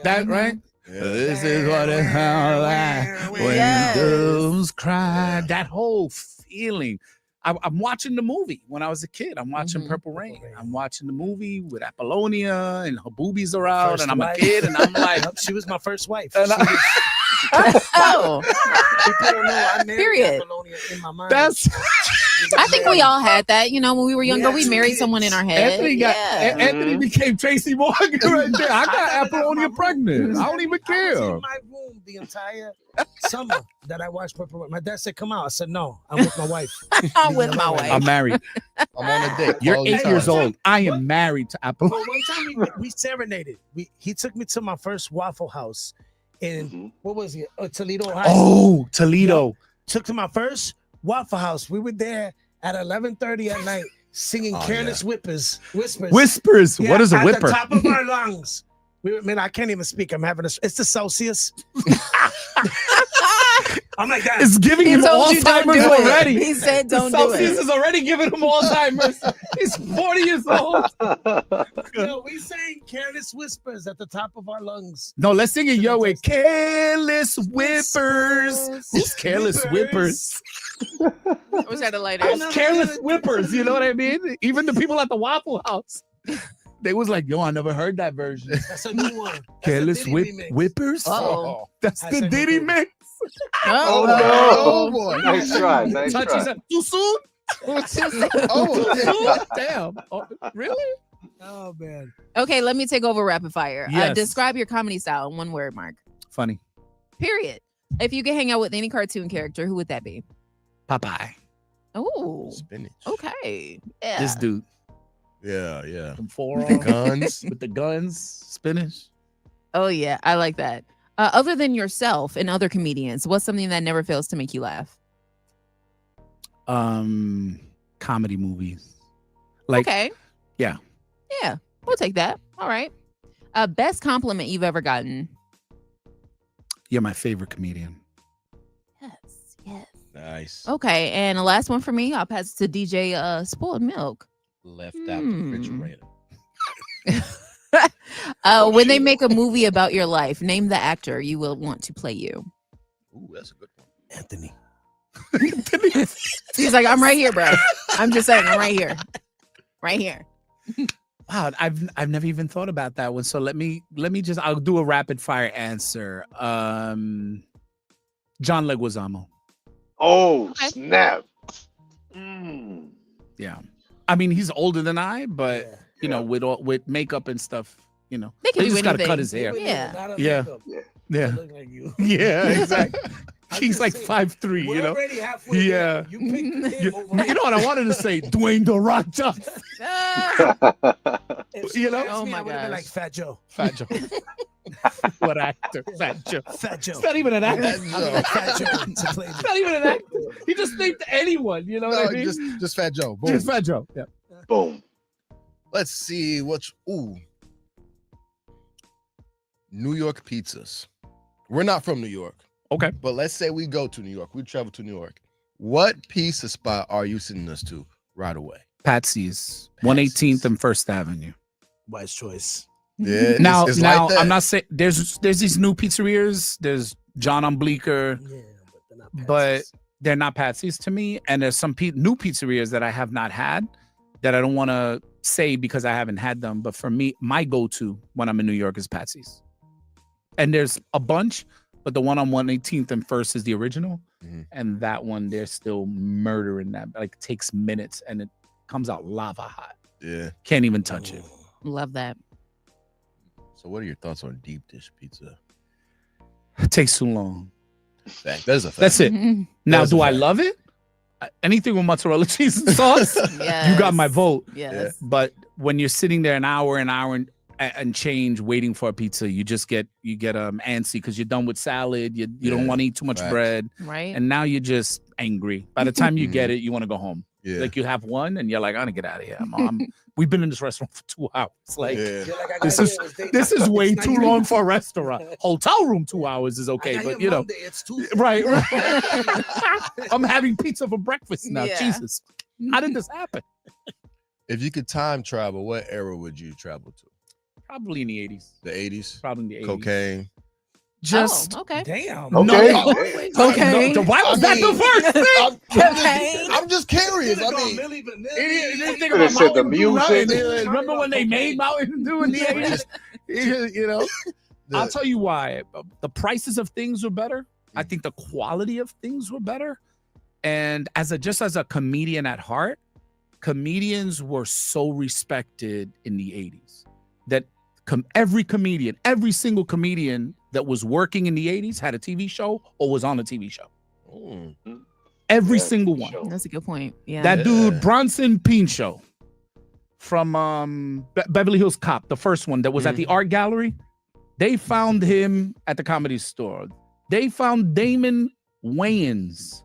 That right? This is what it sounds like when Yes. doves cry. That whole feeling. I'm watching the movie when I was a kid. I'm watching Mhm. Purple Rain. I'm watching the movie with Apollonia and her boobies are out, First and I'm a wife. kid, and I'm like, Yep, she was my first wife. And I- Oh, People don't know I married Period. Apollonia in my mind. that's I think we all had that. You know, when we were younger, had we 2 married kids. someone in our head. Anthony got Yeah. Anthony became Tracy Morgan right there. I got Apollonia pregnant. I don't even I was care. in my room the entire summer that I watched Purple Rain. My dad said, "Come out." I said, "No, I'm with my wife." I'm with my I'm wife. married. I'm on a date. You're Quality 8 years time. old. I am married to Apollonia. Well, one time we serenaded. He took me to my first Waffle House in Mhm. what was it? Toledo, Ohio. Oh, Toledo. Took to my first Waffle House. We were there at 11:30 at night singing Oh, Careless Whispers. Whispers. Yeah, What is a at whipper? the top of our lungs. Man, I can't even speak. I'm having it's the Celsius. I'm like that. It's giving He him told you don't Alzheimer's do it. already. He said The don't do Celsius it. is already giving him Alzheimer's. He's 40 years old. No, we sang Careless Whispers at the top of our lungs. No, let's sing it your way. Careless whippers. Who's careless whippers? Was that a lighter? Careless whippers. You know what I mean? Even the people at the Waffle House, they was like, "Yo, I never heard that version." That's a new one. That's a Careless Diddy remix. whippers. Uh-oh. That's I the said Diddy no. mix. Oh no. Oh boy. Nice try. Nice Touchy try. said, too soon. Oh, Too soon? Damn. Oh, really? Oh man. Okay, let me take over rapid fire. Yes. Describe your comedy style in one word, Mark. Funny. Period. If you could hang out with any cartoon character, who would that be? Popeye. Oh, Spinach. okay. Yeah. This dude. Yeah. From The forearm guns. with the guns. Spinach. Oh, yeah. I like that. Other than yourself and other comedians, what's something that never fails to make you laugh? Comedy movies. Like Okay. yeah. Yeah. We'll take that. All right. Best compliment you've ever gotten? You're my favorite comedian. Yes. Nice. Okay, and the last one for me, I'll pass it to DJ Spoiled Milk. Left out the refrigerator. When they make a movie about your life, name the actor you will want to play you. Ooh, that's a good one. Anthony. He's like, I'm right here, bro. I'm just saying, I'm right here. Right here. Wow, I've never even thought about that one. So let me just I'll do a rapid fire answer. John Leguizamo. Oh, Okay. snap. Yeah. I mean, he's older than I, but Yeah. you know, with makeup and stuff, you know. They can do just gotta anything. cut his hair. Yeah. Not a Yeah. makeup. Yeah. I look like you. Yeah, exactly. I'm He's just like saying, 5'3", we're you know. already halfway Yeah. there. You picked him You, over you know what I wanted to say? Dwayne The Rock Johnson. If you know? someone asked Oh me, my I would have been gosh. like Fat Joe. Fat Joe. What actor? Fat Joe. Fat Joe. It's not even an actor. I would like Fat Joe to play me. It's not even an actor. He just named anyone. You know what I mean? Just Fat Joe. Boom. Just Fat Joe. Yeah. Boom. Let's see New York pizzas. We're not from New York, Okay. but let's say we go to New York. We travel to New York. What pizza spot are you sending us to right away? Patsy's, 118th and First Avenue. Wise choice. Yeah. Now, it's like that. I'm not saying there's these new pizzerias. There's John on Bleecker, Yeah, but they're not but Patsy's. they're not Patsy's to me. And there's some new pizzerias that I have not had that I don't want to say because I haven't had them. But for me, my go-to when I'm in New York is Patsy's. And there's a bunch, but the one on 118th and First is the original. Mhm. And that one, they're still murdering that. Like, it takes minutes and it comes out lava hot. Yeah. Can't even touch it. Love that. So what are your thoughts on deep dish pizza? It takes too long. Fact. That is a fact. That's it. Mhm. Now, That's a do I fact. love it? Anything with mozzarella cheese and sauce, you got my Yes. vote. Yes. But when you're sitting there an hour and change waiting for a pizza, you get antsy because you're done with salad. You don't Yeah, want to eat too much facts. bread, Right? and now you're just angry. By the time you get it, you want to go home. Yeah. Like you have one, and you're like, I'm gonna get out of here. We've been in this restaurant for 2 hours. Like yeah. You're like, I got this here, is it was daytime. this is way It's not too even- long for a restaurant. Hotel room 2 hours is I okay, got but here you know, Monday, it's Tuesday. right. I'm having pizza for breakfast now. Yeah. Jesus, how did this happen? If you could time travel, what era would you travel to? Probably in the 80s. The 80s? Probably in the 80s. Cocaine. Just okay. Damn. Okay. No. Okay. No, why was I that mean, the first thing? I'm just curious. I mean, Milli Vanilli. They think Could've about said the Mountain Dew, music. nothing. Remember when they made Mountain Dew in the 80s? You know, I'll tell you why. The prices of things were better. I think the quality of things were better. And as a comedian at heart, comedians were so respected in the 80s that every single comedian that was working in the 80s had a TV show or was on a TV show. Mm. Every Yeah, single one. sure. That's a good point. Yeah. That Yeah. dude, Bronson Pinchot from Beverly Hills Cop, the first one that was at the art gallery. They found him at the Comedy Store. They found Damon Wayans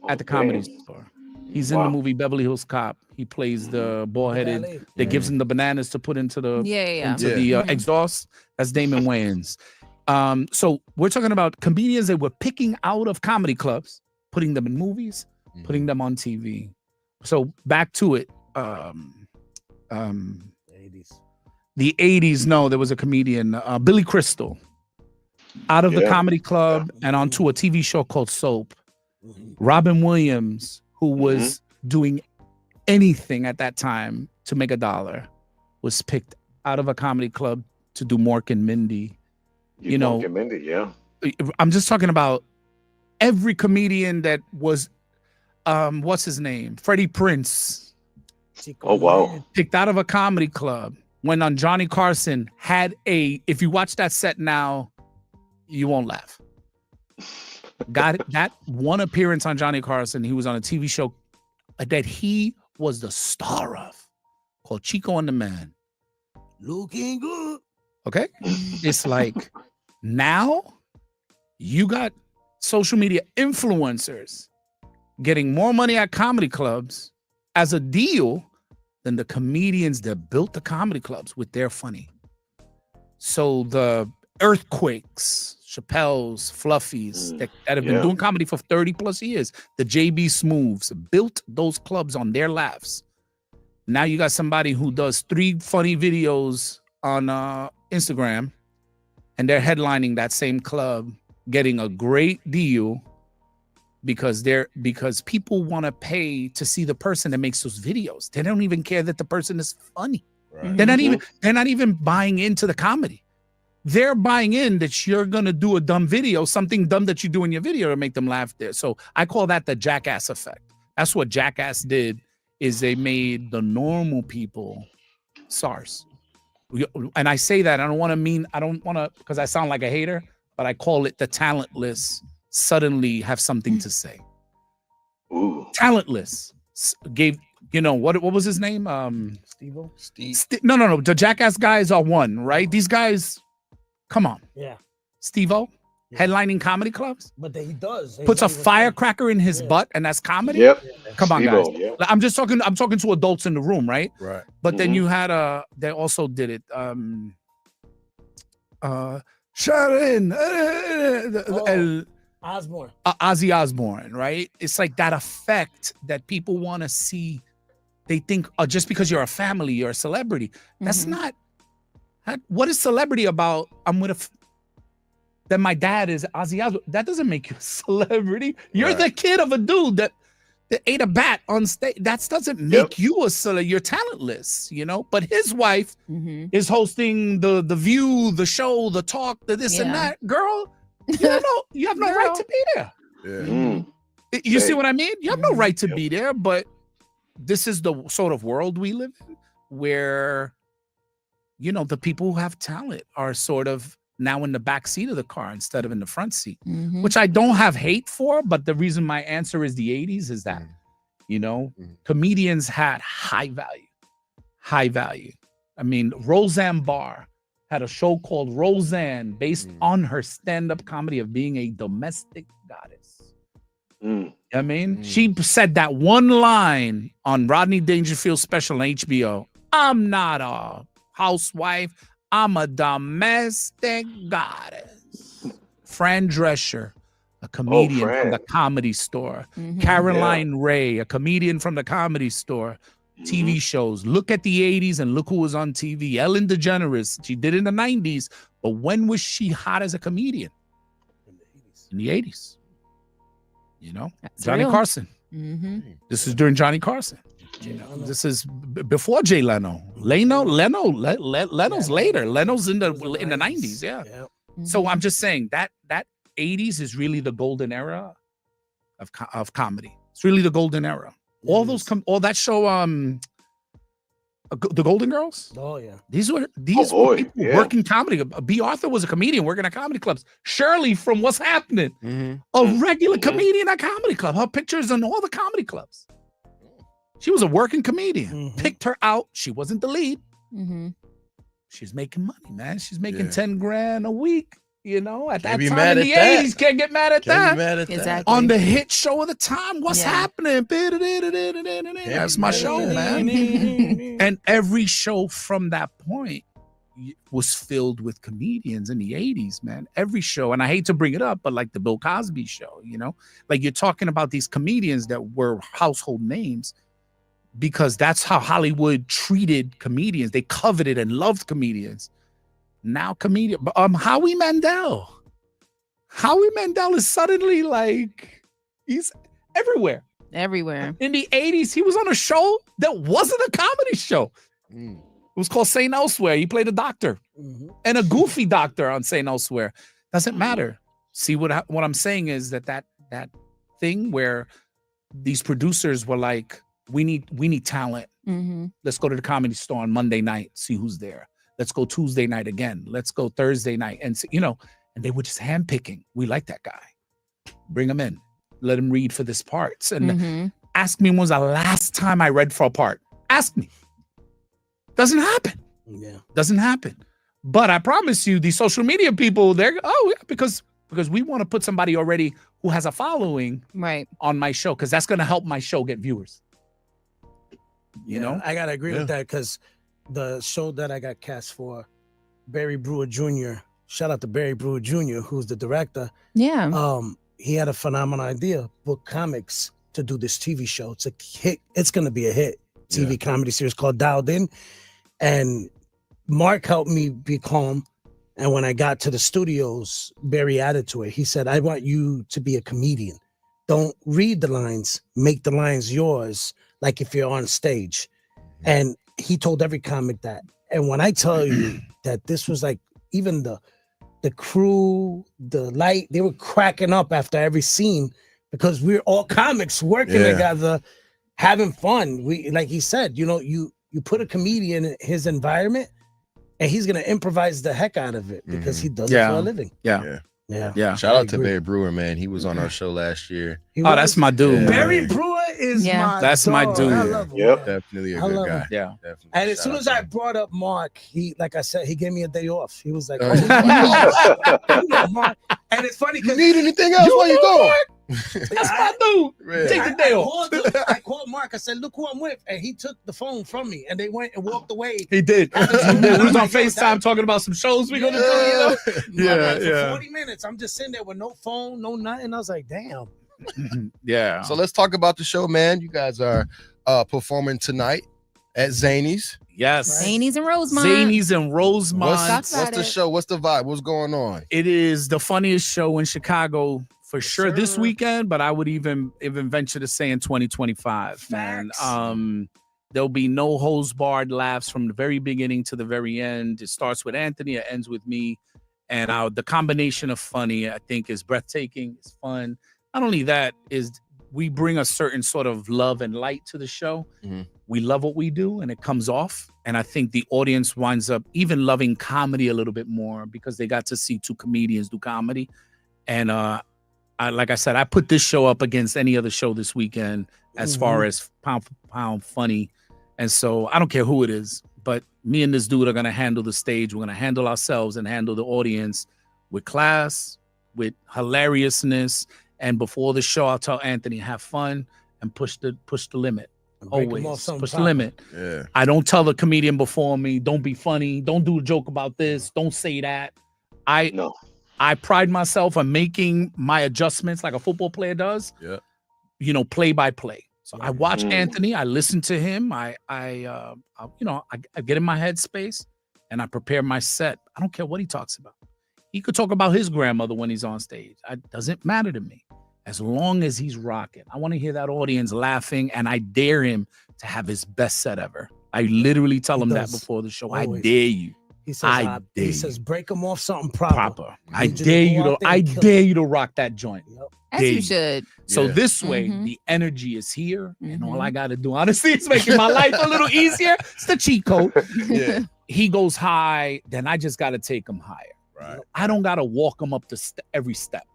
at the Comedy Store. He's in the Wow. movie Beverly Hills Cop. He plays the bald-headed Valet. that gives him the bananas to put into the yeah. into Yeah. the Mhm. exhaust. That's Damon Wayans. So we're talking about comedians that were picking out of comedy clubs, putting them in movies, putting them on TV. So back to it. 80s. The 80s, no, there was a comedian, Billy Crystal, out of the Yeah. comedy club and onto a TV show called Soap. Mhm. Robin Williams, who was doing anything at that time to make $1, was picked out of a comedy club to do Mork and Mindy. You know- Mork and Mindy, yeah. I'm just talking about every comedian that was, what's his name? Freddie Prince, Chico Oh, wow. Man. picked out of a comedy club, went on Johnny Carson, if you watch that set now, you won't laugh. Got that one appearance on Johnny Carson. He was on a TV show that he was the star of called Chico and the Man. Looking good. Okay. It's like now you got social media influencers getting more money at comedy clubs as a deal than the comedians that built the comedy clubs with their funny. So the Earthquakes, Chappelle's, Fluffies that have been doing comedy for 30 plus years, the JB Smooths built those clubs on their laughs. Now you got somebody who does 3 funny videos on Instagram, and they're headlining that same club, getting a great deal because people want to pay to see the person that makes those videos. They don't even care that the person is funny. Right. They're not even buying into the comedy. They're buying in that you're gonna do a dumb video, something dumb that you do in your video to make them laugh there. So I call that the Jackass effect. That's what Jackass did, is they made the normal people SARS. And I say that I don't want to because I sound like a hater, but I call it the talentless suddenly have something to say. Ooh. Talentless gave, what was his name? Steve-O? No. The Jackass guys are one, right? These guys, come on. Yeah. Steve-O, headlining comedy clubs. But he does. Puts a firecracker in his butt, and that's comedy. Yep. Come on, Steve-O, guys. I'm talking to adults in the room, right? Right. But then you had they also did it. Sharon, Osborne. Ozzy Osbourne, right? It's like that effect that people want to see. They think, just because you're a family, you're a celebrity. That's not. What is celebrity about? Then my dad is Ozzy Osbourne. That doesn't make you a celebrity. You're the kid of a dude that ate a bat on stage. That doesn't make you a celebrity. You're talentless, But his wife is hosting the View, the show, the talk, the this and that. Girl, you have no right to be there. Yeah. You see what I mean? You have no right to be there, but this is the sort of world we live in where, the people who have talent are sort of now in the back seat of the car instead of in the front seat, which I don't have hate for. But the reason my answer is the 80s is that, comedians had high value. I mean, Roseanne Barr had a show called Roseanne based on her stand-up comedy of being a domestic goddess. I mean, she said that one line on Rodney Dangerfield's special on HBO. I'm not a housewife. I'm a domestic goddess. Fran Drescher, a comedian from the Comedy Store. Caroline Ray, a comedian from the Comedy Store. TV shows. Look at the 80s and look who was on TV. Ellen DeGeneres. She did in the 90s, but when was she hot as a comedian? In the 80s. That's Johnny real. Carson. This is during Johnny Carson. This is before Jay Leno. Leno's later. Leno's in the 90s. Yeah. So I'm just saying that 80s is really the golden era of comedy. It's really the golden era. All that show, the Golden Girls. Oh yeah. These were people working comedy. B. Arthur was a comedian working at comedy clubs. Shirley from What's Happening, a regular comedian at comedy club. Her pictures in all the comedy clubs. She was a working comedian. Picked her out. She wasn't the lead. She's making money, man. She's making 10 grand a week. At that time in the 80s, can't get mad at that. Exactly. On the hit show of the time, What's Happening? That's my show, man. And every show from that point was filled with comedians in the 80s, man. Every show. And I hate to bring it up, but like the Bill Cosby show, like you're talking about these comedians that were household names because that's how Hollywood treated comedians. They coveted and loved comedians. Now Howie Mandel is suddenly like he's everywhere. In the 80s, he was on a show that wasn't a comedy show. It was called St. Elsewhere. He played a doctor and a goofy doctor on St. Elsewhere. Doesn't matter. See what I'm saying is that thing where these producers were like, we need talent. Let's go to the Comedy Store on Monday night, see who's there. Let's go Tuesday night again. Let's go Thursday night. And, and they were just handpicking. We like that guy. Bring him in. Let him read for this part. And ask me when was the last time I read for a part. Ask me. Doesn't happen. Doesn't happen. But I promise you, these social media people, because we want to put somebody already who has a following on my show, because that's going to help my show get viewers. I got to agree with that because the show that I got cast for, Barry Brewer Jr. Shout out to Barry Brewer Jr., who's the director. Yeah. He had a phenomenal idea, book comics to do this TV show. It's a hit. It's going to be a hit TV comedy series called Dialed In. And Mark helped me be calm. And when I got to the studios, Barry added to it. He said, I want you to be a comedian. Don't read the lines, make the lines yours, like if you're on stage. And he told every comic that. And when I tell you that this was like, even the crew, the light, they were cracking up after every scene because we're all comics working together, having fun. We, like he said, you know, you put a comedian in his environment and he's gonna improvise the heck out of it because he does it for a living. Yeah. Shout out to Barry Brewer, man. He was on our show last year. That's my dude. Barry Brewer is that's my dude. I love him. Yep. Definitely a good guy. Yeah. Definitely. And as Shout soon out as to I him. brought up Mark, he, like I said, he gave me a day off. He was like, Mark. And it's funny You because need anything else while you go? That's my dude. Man. Take the day off. I called Mark. I said, look who I'm with. And he took the phone from me and they went and walked away. He did. We was on FaceTime talking about some shows we're gonna do. You know? For 40 minutes, I'm just sitting there with no phone, no nothing. I was like, damn. Yeah. So let's talk about the show, man. You guys are performing tonight at Zany's. Yes. Zanies and Rosemont. Zanies and Rosemont. What's the show? What's the vibe? What's going on? It is the funniest show in Chicago for sure this weekend, but I would even venture to say in 2025, man. There'll be no holds barred laughs from the very beginning to the very end. It starts with Anthony, it ends with me. And the combination of funny, I think, is breathtaking. It's fun. Not only that, is we bring a certain sort of love and light to the show. We love what we do and it comes off. And I think the audience winds up even loving comedy a little bit more because they got to see two comedians do comedy. And like I said, I put this show up against any other show this weekend as far as pound for pound funny. And so I don't care who it is, but me and this dude are going to handle the stage. We're going to handle ourselves and handle the audience with class, with hilariousness. And before the show, I'll tell Anthony, have fun and push the limit. Always push the limit. Yeah. I don't tell the comedian before me, don't be funny. Don't do a joke about this. Don't say that. I pride myself on making my adjustments like a football player does. Yeah. You know, play by play. So I watch Anthony. I listen to him. I get in my headspace and I prepare my set. I don't care what he talks about. He could talk about his grandmother when he's on stage. It doesn't matter to me. As long as he's rocking. I want to hear that audience laughing, and I dare him to have his best set ever. I literally tell him that before the show. Always. I dare you. He says, he says, break them off something proper. I dare you to rock that joint. As you should. So this way, the energy is here, and all I got to do, honestly, is making my life a little easier. It's the cheat code. He goes high, then I just got to take him higher. Right. I don't got to walk him up every step.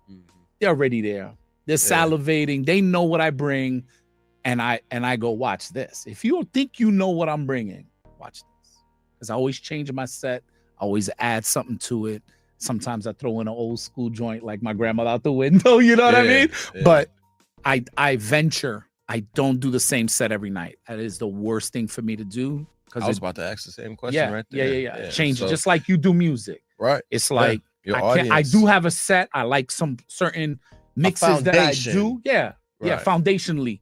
They're already there. They're salivating. They know what I bring, and I go, watch this. If you don't think you know what I'm bringing, watch this. Because I always change my set. I always add something to it. Sometimes I throw in an old school joint like my grandmother out the window. You know what I mean? Yeah. But I venture. I don't do the same set every night. That is the worst thing for me to do. I was about to ask the same question right there. Yeah. Change it. Just like you do music. Right. It's like I do have a set. I like some certain mixes that I do. Yeah. Foundationally.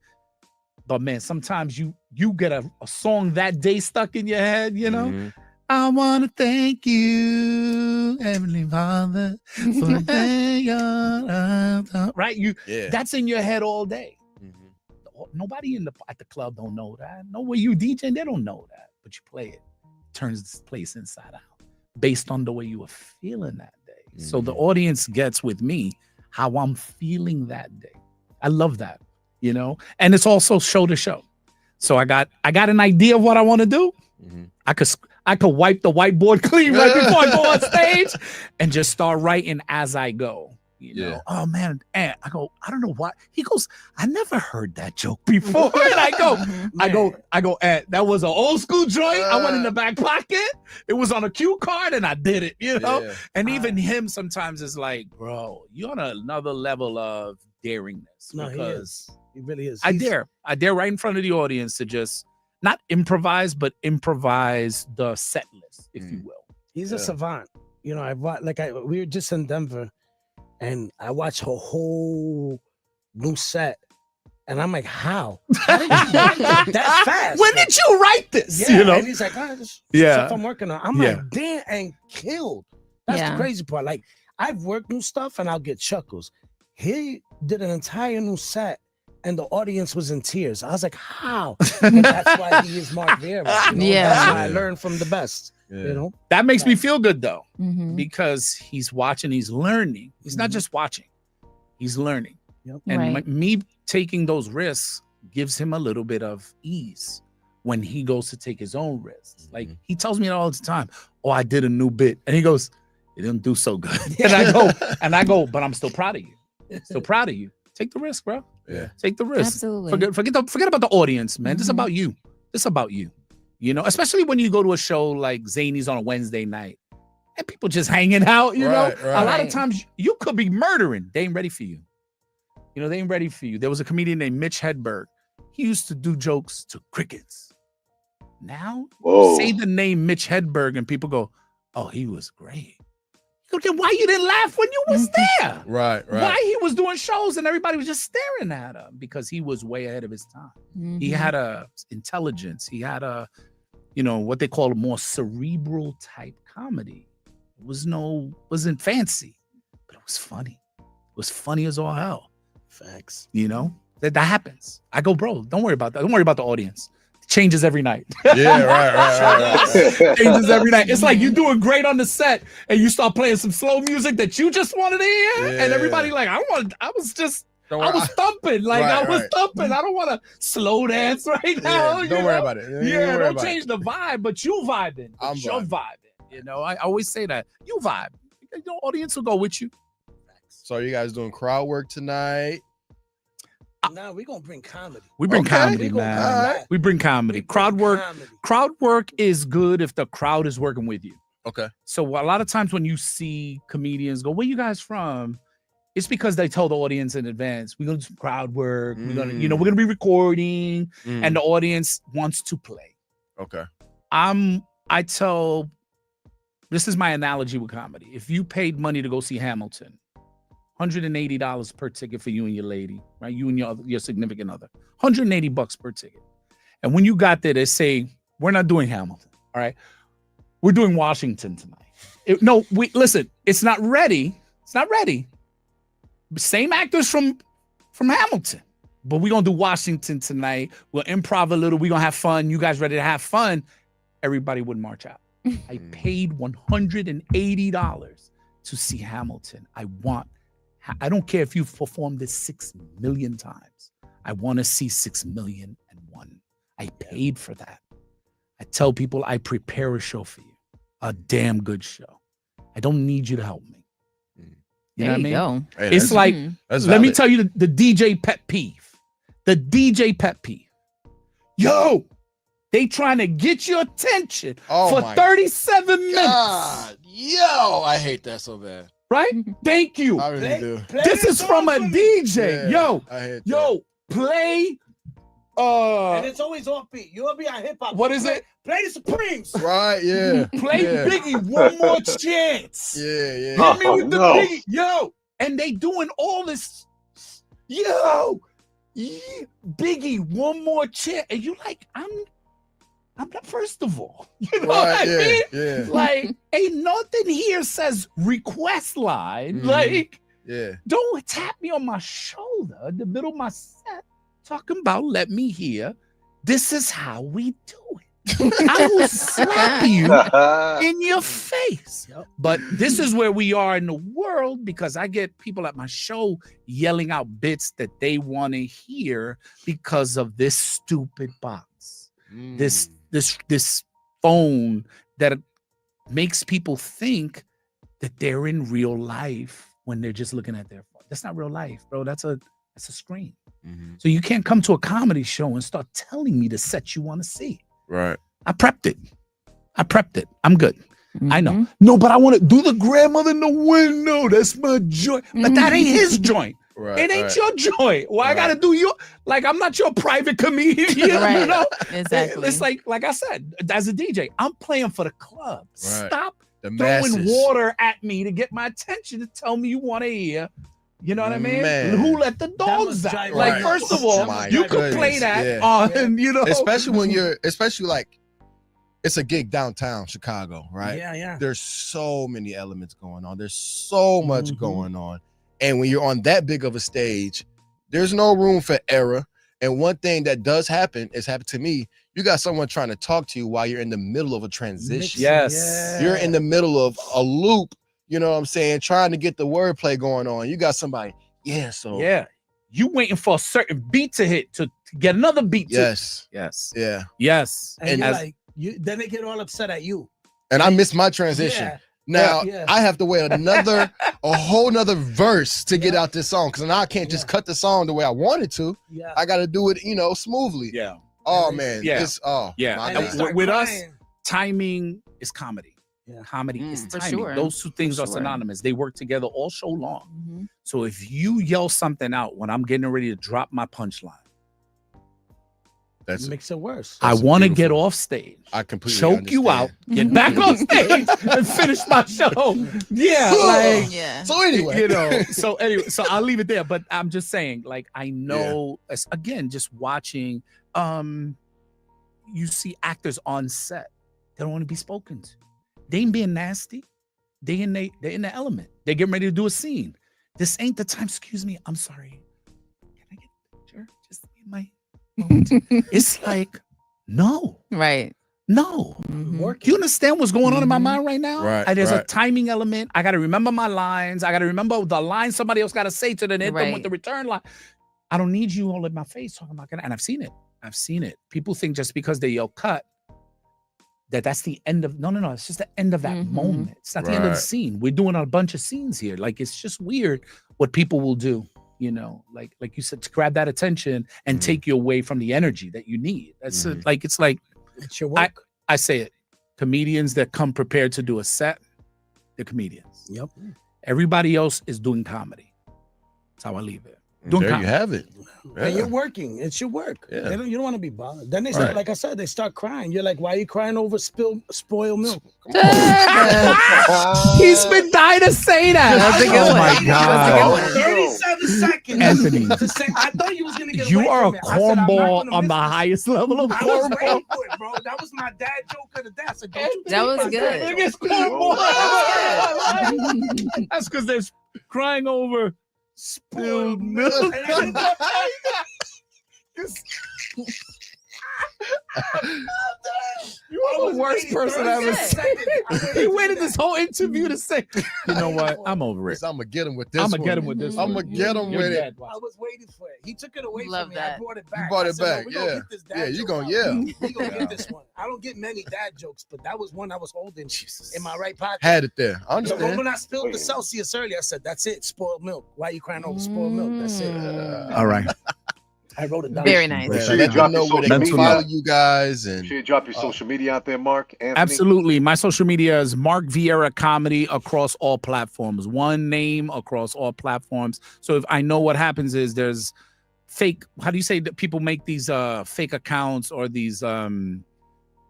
But man, sometimes you get a song that day stuck in your head, you know? I want to thank you, Heavenly Father, for the day right? That's in your head all day. Nobody at the club don't know that. No way you DJing, they don't know that. But you play it. Turns this place inside out based on the way you were feeling that day. So the audience gets with me how I'm feeling that day. I love that, you know? And it's also show to show. So I got an idea of what I want to do. I could wipe the whiteboard clean right before I go on stage and just start writing as I go. You know, oh man, and I go, I don't know why. He goes, I never heard that joke before. And I go, Ed, that was an old school joint. I went in the back pocket. It was on a cue card and I did it, you know? Yeah. And even him sometimes is like, bro, you're on another level of daringness. No, because he really is. I dare right in front of the audience to just not improvise, but improvise the set list, if you will. He's a savant. You know, we were just in Denver, and I watched her whole new set, and I'm like, how? How did you write that fast? When did you write this? Yeah, You know? and he's like, this stuff I'm working on. I'm like, damn, and killed. That's the crazy part. Like, I've worked new stuff, and I'll get chuckles. He did an entire new set, and the audience was in tears. I was like, how? But that's why he is Mark Viera. You know? That's why I learned from the best. You know, that makes me feel good though, Mhm. because he's watching, he's learning. He's not just watching, he's learning. And Right. me taking those risks gives him a little bit of ease when he goes to take his own risks. Like he tells me all the time, "Oh, I did a new bit," and he goes, "It didn't do so good." And I go, "But I'm still proud of you. Still proud of you. Take the risk, bro. Yeah, take the risk. Absolutely. Forget about the audience, man. This is Mhm. about you. This is about you." You know, especially when you go to a show like Zany's on a Wednesday night and people just hanging out, you know, a lot of times you could be murdering. They ain't ready for you. You know, they ain't ready for you. There was a comedian named Mitch Hedberg. He used to do jokes to crickets. Now, say the name Mitch Hedberg and people go, "Oh, he was great." You go, "Why you didn't laugh when you was there?" Right. Why he was doing shows and everybody was just staring at him? Because he was way ahead of his time. He had a intelligence. He had a, you know, what they call a more cerebral type comedy. It wasn't fancy, but it was funny. It was funny as all hell. Facts. You know, that happens. I go, "Bro, don't worry about that. Don't worry about the audience. It changes every night." Yeah, right. Changes every night. It's like you're doing great on the set and you start playing some slow music that you just wanted to hear. And everybody like, I was thumping. Like I was thumping. I don't want to slow dance right now. Don't worry about it. Don't change the vibe, but you vibing. You're vibing. vibing. You know, I always say that. You vibe. Your audience will go with you. So are you guys doing crowd work tonight? Now we're gonna bring comedy. We bring comedy, We gonna man. bring that. We bring comedy. Crowd work. Comedy. Crowd work is good if the crowd is working with you. Okay. So a lot of times when you see comedians go, "Where you guys from?" It's because they tell the audience in advance, "We're gonna do some crowd work. We're gonna be recording," and the audience wants to play. Okay. This is my analogy with comedy. If you paid money to go see Hamilton, $180 per ticket for you and your lady, right? You and your significant other, $180 per ticket. And when you got there, they say, "We're not doing Hamilton, all right? We're doing Washington tonight." Listen, it's not ready. It's not ready. Same actors from Hamilton, but we're gonna do Washington tonight. We'll improv a little. We're gonna have fun. You guys ready to have fun? Everybody would march out. I paid $180 to see Hamilton. I don't care if you've performed this 6 million times. I want to see 6,000,001. I paid for that. I tell people I prepare a show for you, a damn good show. I don't need you to help me. You know what I mean? Go. Hey, It's like, that's let me valid. tell you the DJ pet peeve. The DJ pet peeve. Yo, they trying to get your attention for my 37 minutes. God, yo, I hate that so bad. Right? Thank you. I really do. This is from a DJ. Yeah, I hate that. Play. And it's always offbeat. You'll be on hip hop. What is it? Play the Supremes. Right? Yeah. Play yeah. Biggie one more chance. Yeah. Hit me with the no. Biggie. Yo. And they doing all this. Yo. Yeah, Biggie one more chance. And you like, I'm not, first of all. You know what I mean? Yeah. Like, ain't nothing here says request line. Mhm. Like, Yeah. don't tap me on my shoulder in the middle of my set talking about let me hear. This is how we do it. I will slap you in your face. But this is where we are in the world because I get people at my show yelling out bits that they want to hear because of this stupid box. This phone that makes people think that they're in real life when they're just looking at their phone. That's not real life, bro. That's a screen. So you can't come to a comedy show and start telling me the set you want to see. Right. I prepped it. I'm good. I know. No, but I want to do the grandmother in the window. That's my joint. But that ain't his joint. Right. It ain't your joint. Why I gotta do your, like, I'm not your private comedian, you know? Exactly. It's like I said, as a DJ, I'm playing for the club. Right. Stop The throwing masses. water at me to get my attention to tell me you want to hear. You know what I mean? Man. Who let the dogs must out? drive Like, me first nuts. of all, That must you drive can me play nuts. that Yeah. on, you know. Especially when especially like, it's a gig downtown Chicago, right? Yeah. There's so many elements going on. There's so much Mhm. going on. And when you're on that big of a stage, there's no room for error. And one thing that does happen is happened to me. You got someone trying to talk to you while you're in the middle of a transition. Yes. You're in the middle of a loop, you know what I'm saying, trying to get the wordplay going on. You got somebody, so Yeah. You waiting for a certain beat to hit to get another beat to. yes, Yes. yeah. Yes. And And you're as, like, then they get all upset at you. And I missed my transition. Yeah. Now Yeah. I have to wait a whole nother verse to get out this song, because now I can't just cut the song the way I wanted to. Yeah. I got to do it, smoothly. yeah. Oh And man, yeah. it's Yeah. my And they God. start with us, crying. timing is comedy. Yeah. Comedy is For timing. sure. Those two things For are sure. synonymous. They work together all show long. Mhm. So if you yell something out when I'm getting ready to drop my punchline, That's Makes it worse. I That's want to get beautiful. off stage, I completely choke you out, understand. get back on stage, and finish my show. Yeah, like Yeah. So anyway, you know. So anyway, so I'll leave it there. But I'm just saying, like, I know, again, just watching. You see actors on set. They don't want to be spoken to. They ain't being nasty. They're in the element. They're getting ready to do a scene. This ain't the time. Excuse me. I'm sorry. Can I get a picture? Just in my moment. It's like, no, Right. no. Mhm. Work. You understand what's going on in my Mhm. mind right now? Right, There's a right. timing element. I got to remember my lines. I got to remember the line somebody else got to say to then hit them with Right. the return line. I don't need you all in my face talking about that. And I've seen it. People think just because they yell cut, that's the end of, no. It's just the end of that Mhm. moment. It's not the end of the Right. scene. We're doing a bunch of scenes here. Like, it's just weird what people will do, like you said, to grab that attention and Mhm. take you away from the energy that you need. That's Mhm. it's like, It's your work. I say it. Comedians that come prepared to do a set, they're comedians. Yep. Everybody else is doing comedy. That's how I leave it. Doing There comedy. you have it. And Yeah. you're working. It's your work. Yeah. You don't want to be bothered. Then they start, Right. like I said, they start crying. You're like, why are you crying over spoiled milk? He's been dying to say that. That's a good Oh one. my That's a God. good one. 37 seconds. Anthony. To say, I thought you was gonna get You away are a from it. I said, I'm not cornball gonna on miss the this. highest level of I was cornball. waiting for it, bro. That was my dad joke of the day. I said, don't you That take was my good. dad Look joke. at cornball. That's That's because they're crying over spilled milk. And I didn't know- You are the worst person I've ever seen. He waited this whole interview to say, you know what? I'm over it. I'm gonna get him with this. I'm gonna one. get him with this. I'm one. gonna get him You're with it. dead. I was waiting for it. He took it away Love from me. that. I brought it You back. brought I it said, no, back, we gonna yeah. get this dad Yeah, you joke gonna out. yeah. We gonna get this one. I don't get many dad jokes, but that was one I was holding in my right pocket. Had it there. I So understand. when I spilled the Celsius earlier, I said, "That's it, spoiled milk. Why are you crying over spoiled milk? That's it." All right. I wrote it down. Very nice. Make Yeah, sure you let drop them your know where they social can media. follow you guys Make and sure you drop your social media out there, Mark. Anthony. Absolutely. My social media is Mark Viera Comedy across all platforms. One name across all platforms. So if I know what happens is there's fake, how do you say that people make these fake accounts or these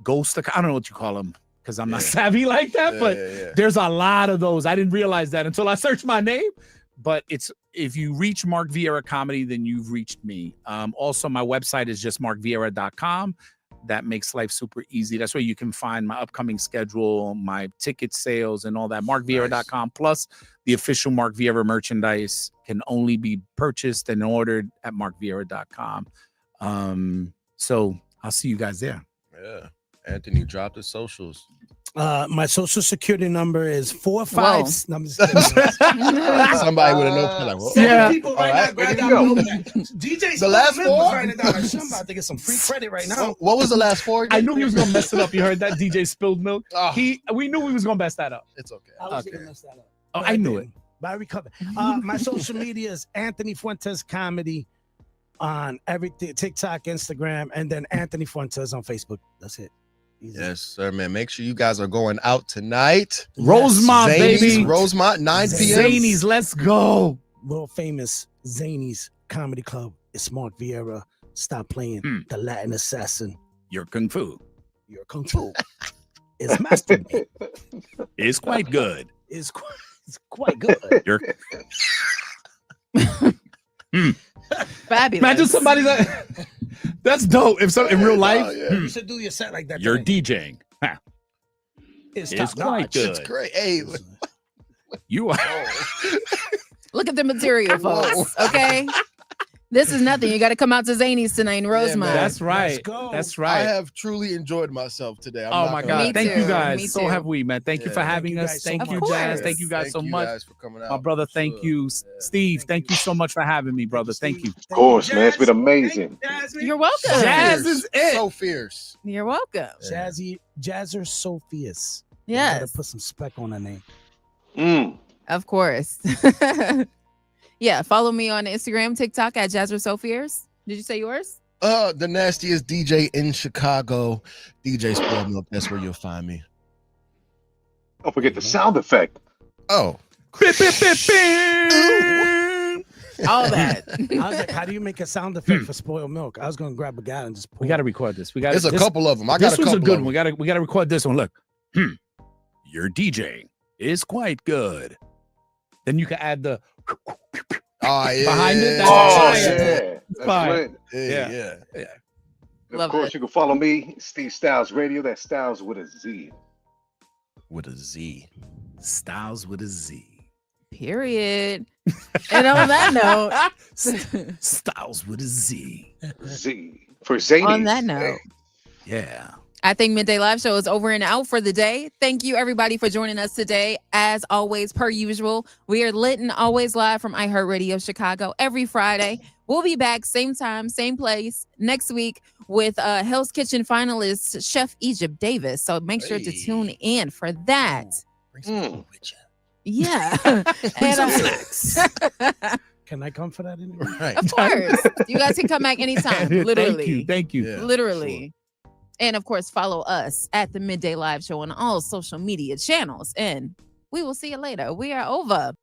ghost accounts? I don't know what you call them because I'm not Yeah. savvy like that, Yeah, but yeah. there's a lot of those. I didn't realize that until I searched my name. But if you reach Mark Viera Comedy, then you've reached me. Also, my website is just markviera.com. That makes life super easy. That's where you can find my upcoming schedule, my ticket sales, and all that. Markviera.com. Plus, the official Mark Viera merchandise can only be purchased and ordered at markviera.com. So I'll see you guys there. Yeah. Anthony dropped the socials. My social security number is 45. No, I'm just kidding. Somebody with a notepad like, what? Yeah. People right now, grab that notepad. DJ The last Smith was four? writing it down. Like, I'm about to get some free credit right now. What was the last four? I knew he was gonna mess it up. You heard that? DJ spilled milk. Oh, We knew he was gonna mess that up. it's okay. I was Okay. gonna mess that up. Oh, But I knew it. didn't. But I recovered. My social media is Anthony Fuentes Comedy on everything, TikTok, Instagram, and then Anthony Fuentes on Facebook. That's it. Easy. Yes, sir, man. Make sure you guys are going out tonight. Rosemont, Zanies, baby. Rosemont, 9 p.m. Zanies, let's go. World famous Zanies Comedy Club. It's Mark Viera. Stop playing the Latin assassin. You're Kung Fu. You're Kung Fu. is masturbate. It's quite good. It's quite good. You're Fabulous. imagine somebody that that's dope. If so in real life, You should do your set like that. you're today. DJing. Huh. It's It's top quite notch. good. It's great. Hey, You are Look at the material, folks. Okay. This is nothing. You got to come out to Zany's tonight in Rosemont. that's right. Let's go. That's I right. have truly enjoyed myself today. I'm Oh not my gonna God. lie. Me Thank too. you guys. Me So too. have we, man. Thank you Yeah. for Thank having you us. guys so Thank much. you, Of Jazz. course. Thank you guys so Thank you much. guys for coming out. My brother, thank Sure. you. Yeah. Steve, thank you so much for having me, brother. Thank you. Of course, man. It's been amazing. You're welcome. Jazz is it. So fierce. You're welcome. Jazzer Sophia's. You Yes. gotta put some spec on her name. Mm. Of course. Yeah. Follow me on Instagram, TikTok at Jazzer Sophiers. Did you say yours? The nastiest DJ in Chicago, DJ Spoil Milk. That's where you'll find me. Don't forget the sound effect. Oh, Bip, bip, bip, bip. All that. I was like, how do you make a sound effect for spoiled milk? I was gonna grab a guy and just pour. We got to record this. We got there's a couple of them. I got This a was couple a good of one. them. We got to record this one. Look, your DJing is quite good. Then you can add the Oh, yeah. Behind it, that's Oh, fire. yeah. That's Fire. lit. Yeah. Of Love course, it. you can follow me, Steve Styles Radio. That's Styles with a Z. With a Z. Styles with a Z. Period. And on that note, Styles with a Z. Z. For Zany. on that note, Yeah. I think Midday Live Show is over and out for the day. Thank you, everybody, for joining us today. As always, per usual, we are lit and always live from iHeartRadio Chicago every Friday. We'll be back same time, same place next week with Hell's Kitchen finalist Chef Egypt Davis. So make sure to Hey. tune in for that. Bring some food with you. Yeah. Bring some And, snacks. Can I come for that interview? Right. of course. You guys can come back anytime. Literally. Thank you. Yeah, Literally. And of course, follow us at the Midday Live Show on all social media channels. And we will see you later. We are over.